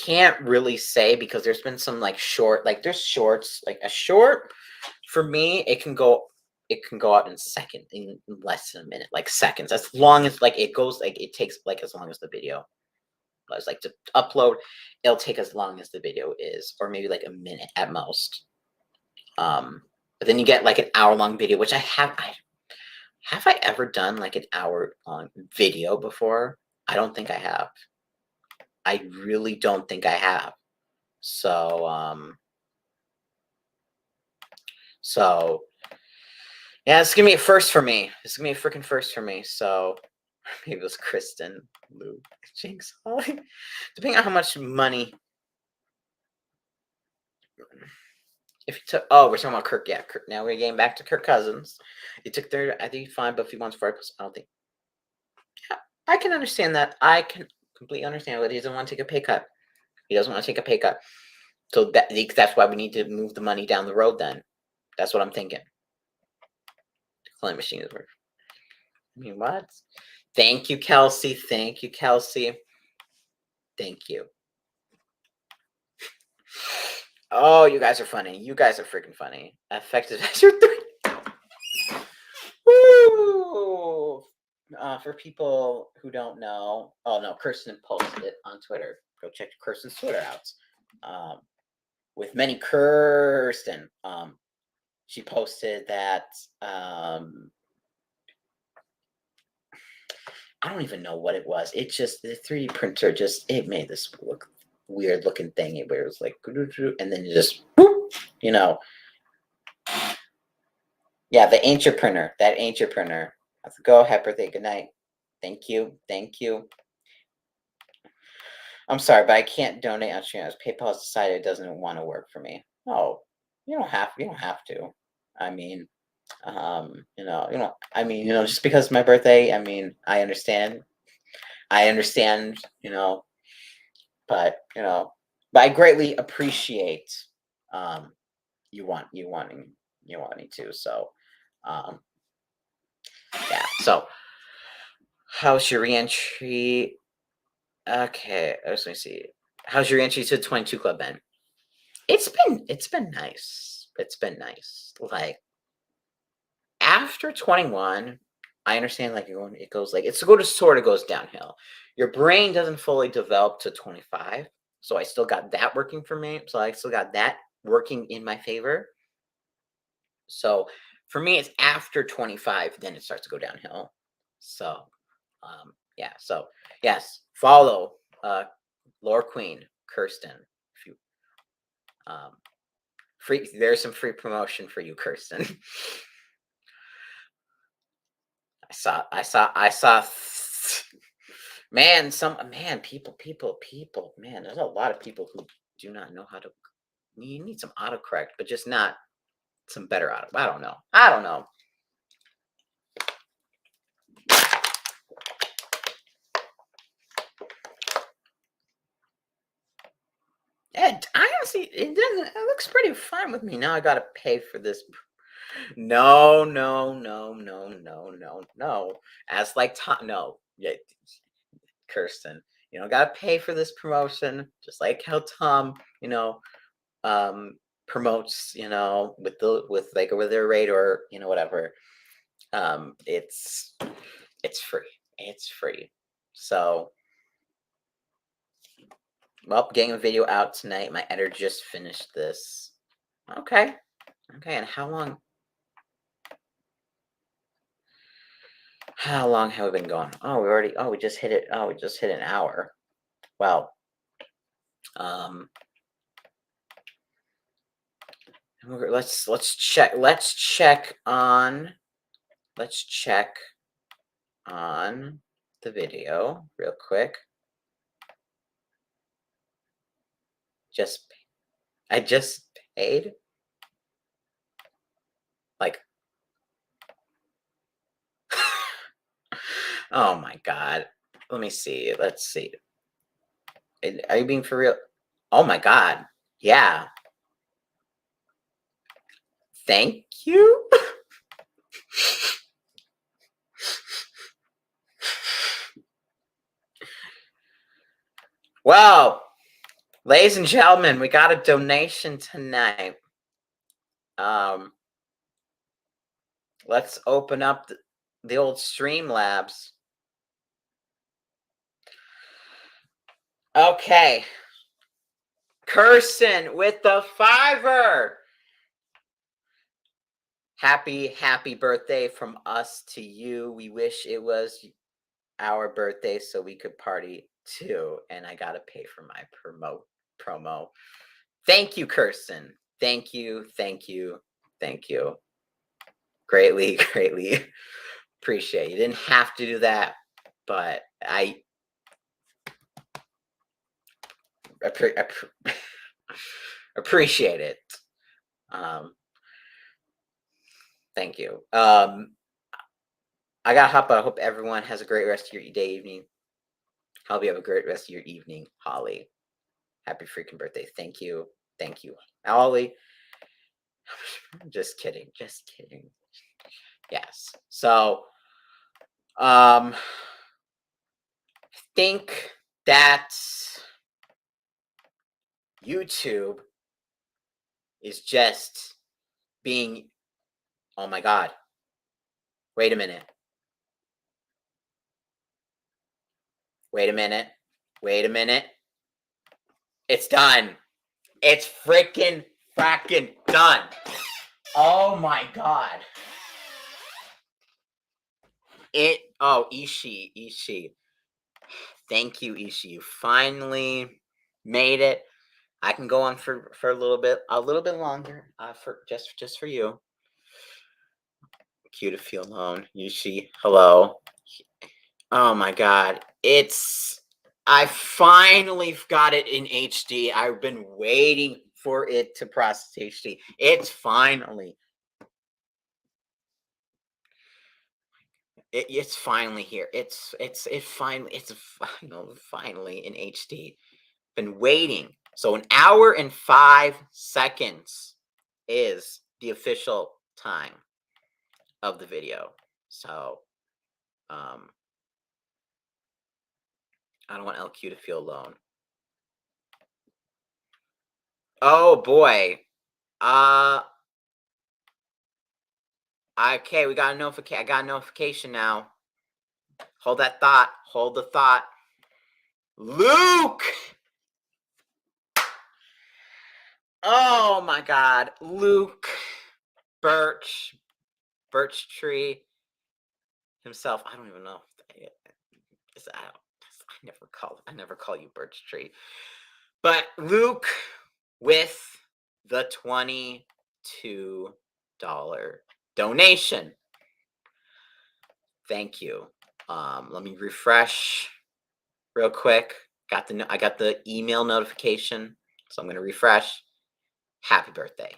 can't really say because there's been some like short, like there's shorts, like a short for me, it can go out in less than a minute, like seconds, as long as like it goes, like it takes like as long as the video. I was like to upload, it'll take as long as the video is, or maybe like a minute at most. But then you get like an hour long video, which have I ever done like an hour long video before? I don't think I have. I really don't think I have. So, yeah, it's gonna be a first for me. It's gonna be a freaking first for me. So maybe it was Kristen, Lou, Jinx, Holly. Depending on how much money. If you took, we're talking about Kirk. Yeah, Kirk, now we're getting back to Kirk Cousins. He took third. I think he's fine, but if he wants Farkas, I don't think. Yeah, I can understand that. I can completely understand that he doesn't want to take a pay cut. He doesn't want to take a pay cut. So that's why we need to move the money down the road. Then that's what I'm thinking. The clone machine is worth. I mean, what? Thank you, Kelsey. Thank you, Kelsey. Thank you. Oh, you guys are funny. You guys are freaking funny. Effective as your 3. Woo! For people who don't know, Kirsten posted it on Twitter. Go check Kirsten's Twitter out. With many Kirsten, she posted that. I don't even know what it was. It just the 3D printer it made this look weird looking thing where it was like, and then you just, yeah, the ancient printer. That ancient printer. Let's go. Happy birthday. Good night. Thank you. Thank you. I'm sorry, but I can't donate on stream. PayPal has decided it doesn't want to work for me. Oh, you don't have to. I mean, just because it's my birthday, I mean, I understand, but I greatly appreciate you wanting to. So, yeah. So, how's your reentry? Okay, let me see. How's your entry to the 22 Club been? It's been nice. It's been nice. Like after 21, I understand like it goes like sort of goes downhill. Your brain doesn't fully develop to 25. So I still got that working for me. So I still got that working in my favor. So for me, it's after 25, then it starts to go downhill. So yeah. So yes, follow Lore Queen Kirsten. If you there's some free promotion for you, Kirsten. I saw man, people, man, there's a lot of people who do not know how to. You need some autocorrect, but just not some better auto. I don't know. And honestly, it looks pretty fine with me. Now I gotta pay for this. No. As like no. Yeah, Kirsten, you know, gotta pay for this promotion, just like how Tom, you know, promotes, you know, with their rate or, you know, whatever. It's free. It's free. So, well, getting a video out tonight. My editor just finished this. Okay. Okay, and how long have we been going? Oh, we just hit it. Oh, we just hit an hour. Well, let's check on the video real quick. I just paid like oh my god. Let me see. Let's see. Are you being for real? Oh my god. Yeah. Thank you. Well, ladies and gentlemen, we got a donation tonight. Let's open up the old Streamlabs. Okay. Kirsten with the $5. Happy birthday from us to you. We wish it was our birthday so we could party too. And I gotta pay for my promo. Thank you, Kirsten. Thank you. Greatly appreciate it. You didn't have to do that, but I appreciate it. Thank you. I gotta hop out. I hope everyone has a great rest of your day, evening. Hope you have a great rest of your evening, Holly. Happy freaking birthday. Thank you, Holly. Just kidding. Yes. So, I think that YouTube is just being, oh my God. Wait a minute. It's done. It's freaking done. Oh my God. Ishii. Thank you, Ishii. You finally made it. I can go on for a little bit longer. For just for you. Cute to feel alone. Ishii, hello. Oh my God. I finally got it in HD. I've been waiting for it to process HD. It's finally. It's finally here. It's finally in HD. Been waiting. So 1 hour and 5 seconds is the official time of the video. So I don't want LQ to feel alone. Oh boy. Okay, we got a notification. I got a notification now. Hold that thought. Hold the thought. Luke! Oh my God. Luke Birch Tree himself. I don't even know. I never call you Birch Tree. But Luke with the $22 donation. Thank you. Let me refresh real quick. I got the email notification, so I'm going to refresh. Happy birthday.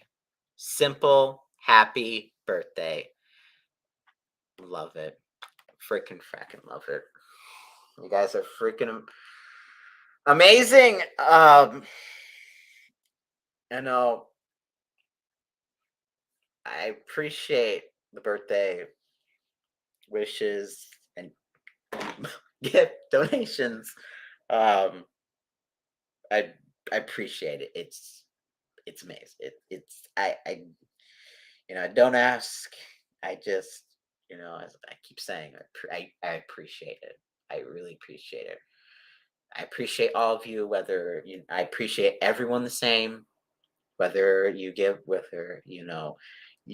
Simple, happy birthday. Love it. Freaking love it. You guys are freaking amazing. I know. I appreciate the birthday wishes and gift donations. Um, I I appreciate it. It's amazing. It's I don't ask. I just as I keep saying, I appreciate it. I really appreciate it. I appreciate all of you. I appreciate everyone the same. Whether you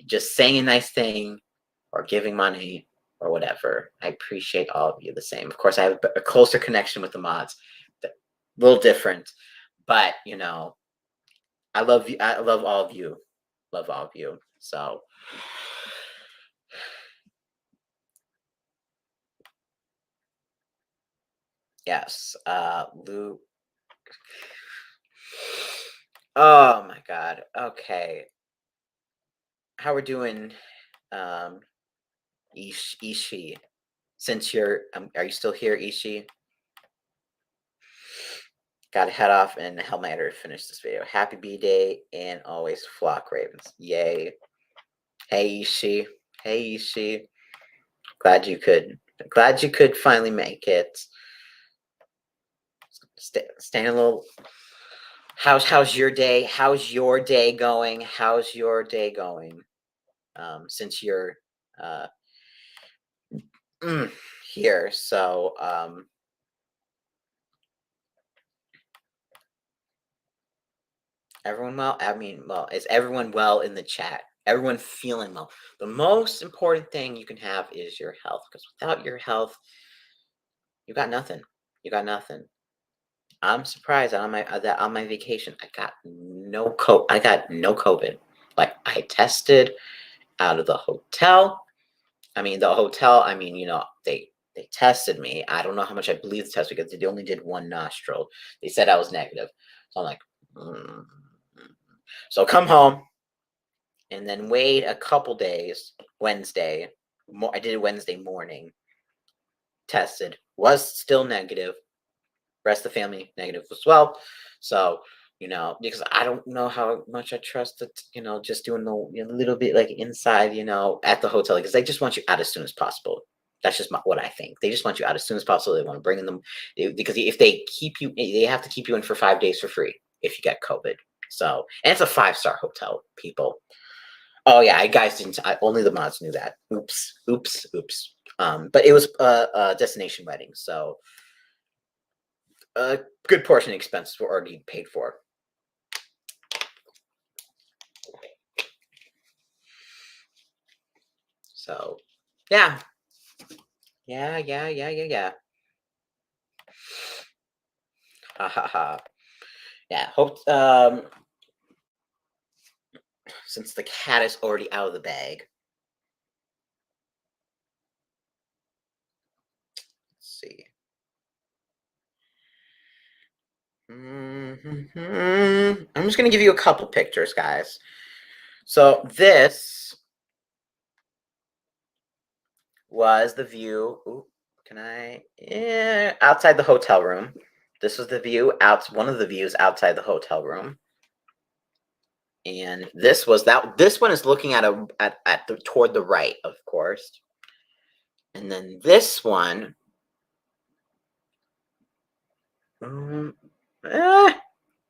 just saying a nice thing or giving money or whatever. I appreciate all of you the same. Of course, I have a closer connection with the mods, a little different, but I love you. I love all of you. Love all of you. So yes, Luke. Oh my God. Okay, how we're doing, um, Ishi? Since are you still here, Ishi? Gotta head off and help my editor finish this video. Happy B-Day and always flock ravens. Yay. Hey, Ishi. Hey, Ishi. Glad you could finally make it. Staying a little. How's your day? How's your day going? How's your day going? Since you're uh here, so everyone well? I mean, well, is everyone well in the chat? Everyone feeling well? The most important thing you can have is your health, because without your health, you got nothing. You got nothing. I'm surprised that on my vacation I got no COVID. Like, I tested out of the hotel. I mean, they tested me. I don't know how much I believe the test because they only did one nostril. They said I was negative. So I'm like, mm. So come home and then wait a couple days. Wednesday, I did it Wednesday morning. Tested, was still negative. Rest of the family negative as well. So because I don't know how much I trust it, just doing the little bit like inside, at the hotel, because they just want you out as soon as possible. That's just what I think. They just want you out as soon as possible. They want to bring in them because if they keep you, they have to keep you in for 5 days for free if you get COVID. So, and it's a 5-star hotel, people. Oh yeah, I guys didn't. Only the mods knew that. Oops, oops, oops. But it was a destination wedding, so a good portion of expenses were already paid for. So, yeah. Yeah. Ha ha ha. Yeah. Hope since the cat is already out of the bag. Let's see. I'm just gonna give you a couple pictures, guys. So this was the view. Ooh, can I? Yeah, outside the hotel room. This was the view one of the views outside the hotel room. And this one is looking toward the right, of course. And then this one,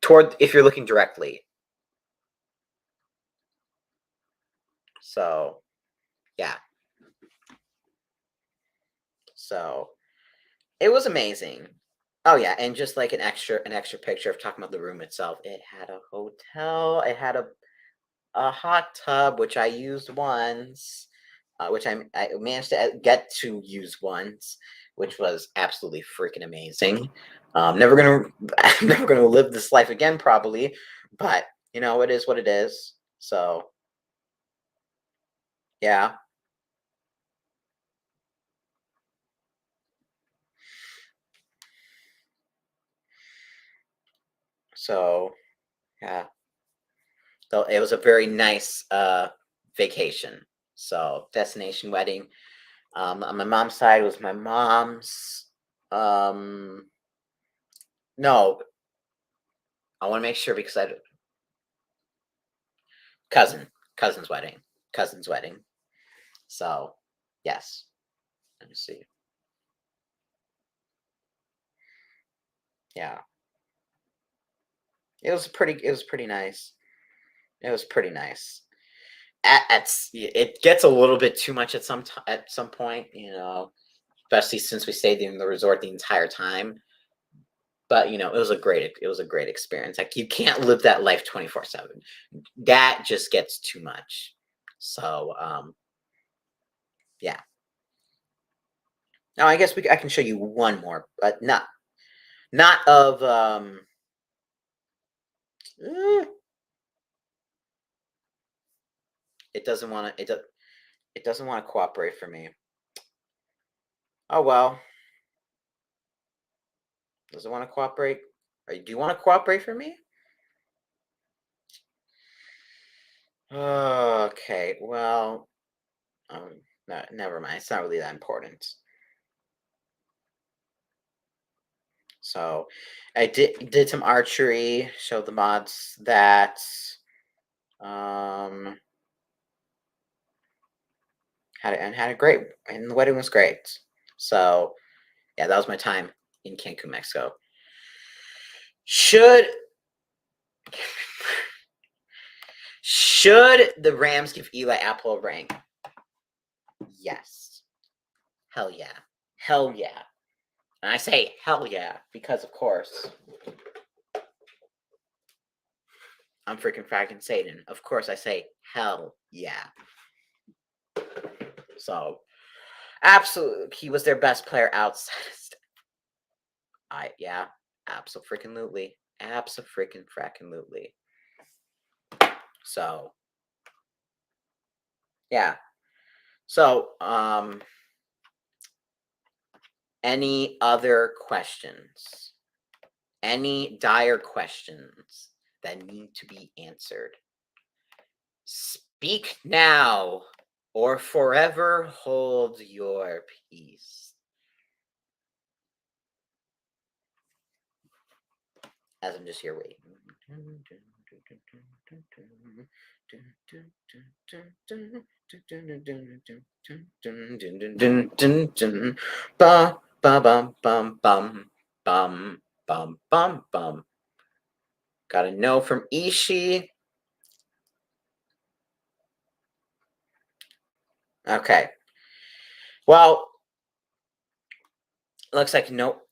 toward if you're looking directly. So, yeah. So it was amazing. Oh yeah, and just like an extra picture of talking about the room itself. It had a hotel. It had a hot tub, which I used once, which I managed to get to use once, which was absolutely freaking amazing. I'm never gonna live this life again, probably, but it is what it is. So yeah. So yeah. So it was a very nice vacation. So destination wedding. On my mom's side, it was my mom's. No, I want to make sure because cousin, cousin's wedding, cousin's wedding. So, yes. Let me see. Yeah. It was pretty nice. It was pretty nice. It gets a little bit too much at some point, especially since we stayed in the resort the entire time. But it was a great experience. Like, you can't live that life 24/7. That just gets too much. So, yeah. Now I guess I can show you one more, but not of eh, it doesn't want to it doesn't want to cooperate for me. Oh well, does it want to cooperate? Do you want to cooperate for me? Okay, well, no, never mind. It's not really that important. So, I did some archery. Showed the mods that. Um, had a great, and the wedding was great. So, yeah, that was my time in Cancun, Mexico. Should should the Rams give Eli Apple a ring? Yes. Hell yeah. Hell yeah. And I say hell yeah because, of course, I'm freaking fracking Satan. Of course, I say hell yeah. So, absolutely, he was their best player outside. Yeah, absolutely, absolutely. So, yeah. So, any other questions? Any dire questions that need to be answered? Speak now or forever hold your peace. As I'm just here waiting. Ba ba bum bum bum bum bum bum bum. Got a no from Ishii. Okay. Well, looks like no.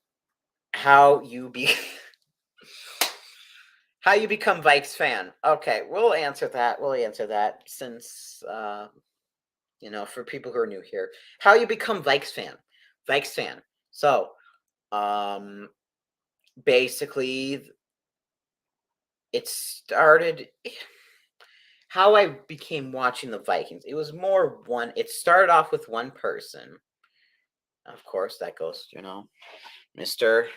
How you be? How you become Vikes fan? Okay, we'll answer that. We'll answer that since for people who are new here, how you become Vikes fan. Vikes fan. So, um, basically, it started. How I became watching the Vikings. It was more one. It started off with one person. Of course, that goes, Mr.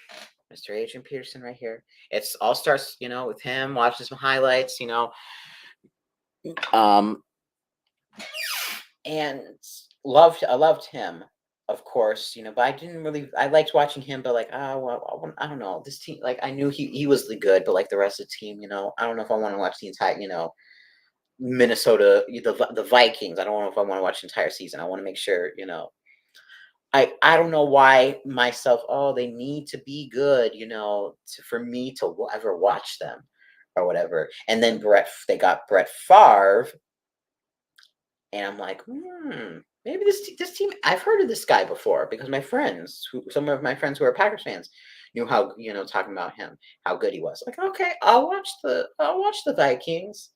Adrian Peterson right here. It's all starts, with him watching some highlights, um, and I loved him, of course, but I didn't really. I liked watching him, but like, oh well, I don't know this team. Like, I knew he was the good, but like the rest of the team, I don't know if I want to watch the entire, Minnesota, the Vikings. I don't know if I want to watch the entire season. I want to make sure, I don't know why myself. Oh, they need to be good, for me to ever watch them or whatever. And then they got Brett Favre, and I'm like, maybe this team. I've heard of this guy before because some of my friends who are Packers fans, knew how talking about him, how good he was. Like, okay, I'll watch the Vikings,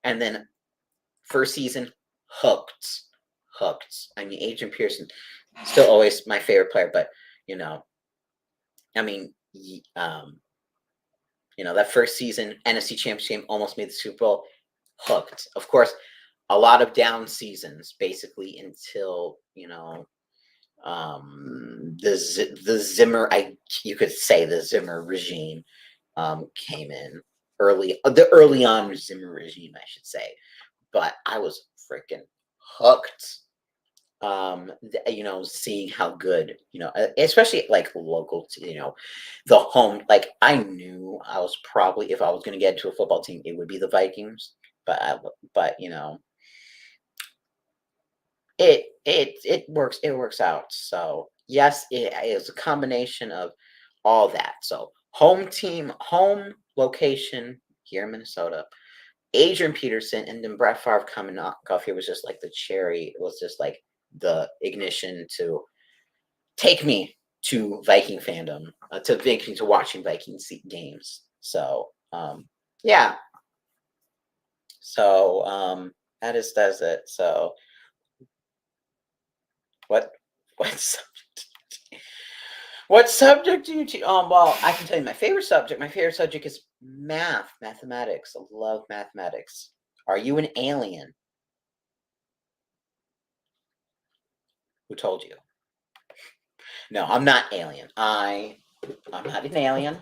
and then first season, hooked, hooked. I mean, Adrian Pearson, still always my favorite player, but I mean, that first season, NFC Championship game, almost made the Super Bowl, hooked. Of course, a lot of down seasons, basically until the Zimmer, you could say the Zimmer regime came in the early on Zimmer regime, I should say. But I was freaking hooked. Seeing how good, especially like local, the home. Like, I knew I was probably, if I was going to get into a football team, it would be the Vikings. But it works out. So yes, it is a combination of all that. So home location here in Minnesota. Adrian Peterson and then Brett Favre coming off here was just like the cherry. It was just like the ignition to take me to Viking fandom, to watching Viking games. So yeah. So that is it. So what what subject do you teach? Well, I can tell you my favorite subject. My favorite subject is mathematics. I love mathematics. Are you an alien? Who told you? No, I'm not alien. I'm not an alien.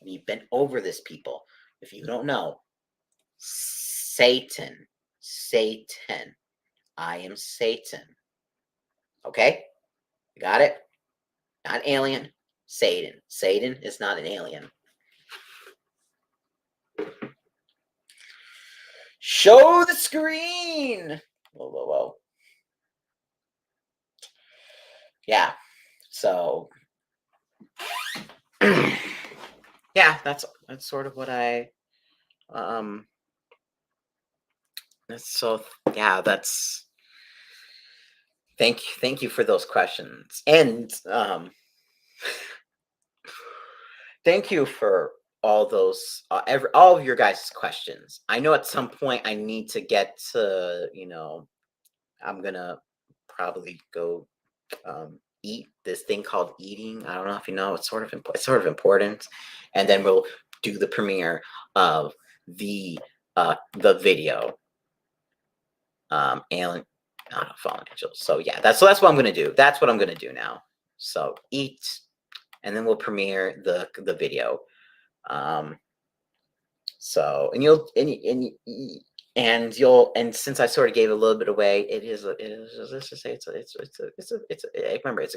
We've been over this, people. If you don't know, Satan. I am Satan. Okay? You got it? Not alien. Satan. Satan is not an alien. Show the screen. Whoa. Yeah. So yeah, that's sort of what I that's thank you for those questions. And thank you for all those all of your guys' questions. I know at some point I need to get to, I'm gonna probably go eat this thing called eating. I don't know if you know, it's sort of important. And then we'll do the premiere of the video. Alien, Fallen Angels. So yeah, that's what I'm gonna do. That's what I'm gonna do now. So eat, and then we'll premiere the video. So and since I sort of gave a little bit away, let's just say remember, it's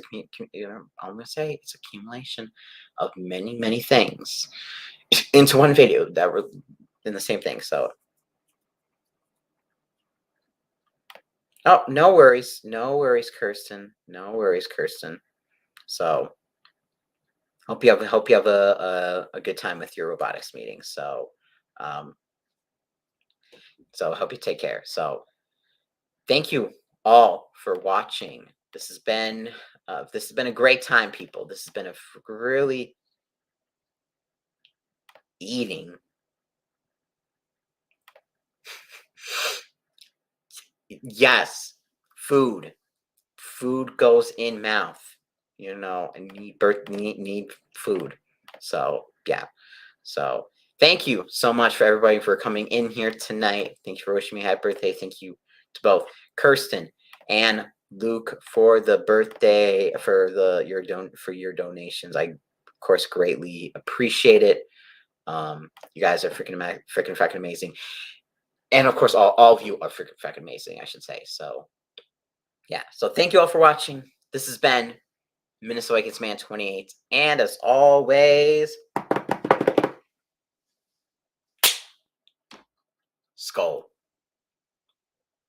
I'm gonna say it's accumulation of many things into one video that were in the same thing. So no worries, Kirsten. No worries, Kirsten. So hope you have a good time with your robotics meeting. So so I hope you take care. So thank you all for watching. This has been a great time, people. This has been a really eating. Yes, food goes in mouth, and need food. So yeah. So thank you so much for everybody for coming in here tonight. Thank you for wishing me a happy birthday. Thank you to both Kirsten and Luke for the birthday, for your donations. I of course greatly appreciate it. You guys are freaking amazing. And of course all of you are freaking amazing, I should say. So yeah. So thank you all for watching. This has been Minnesota Vikings Man 28. And as always, Skull.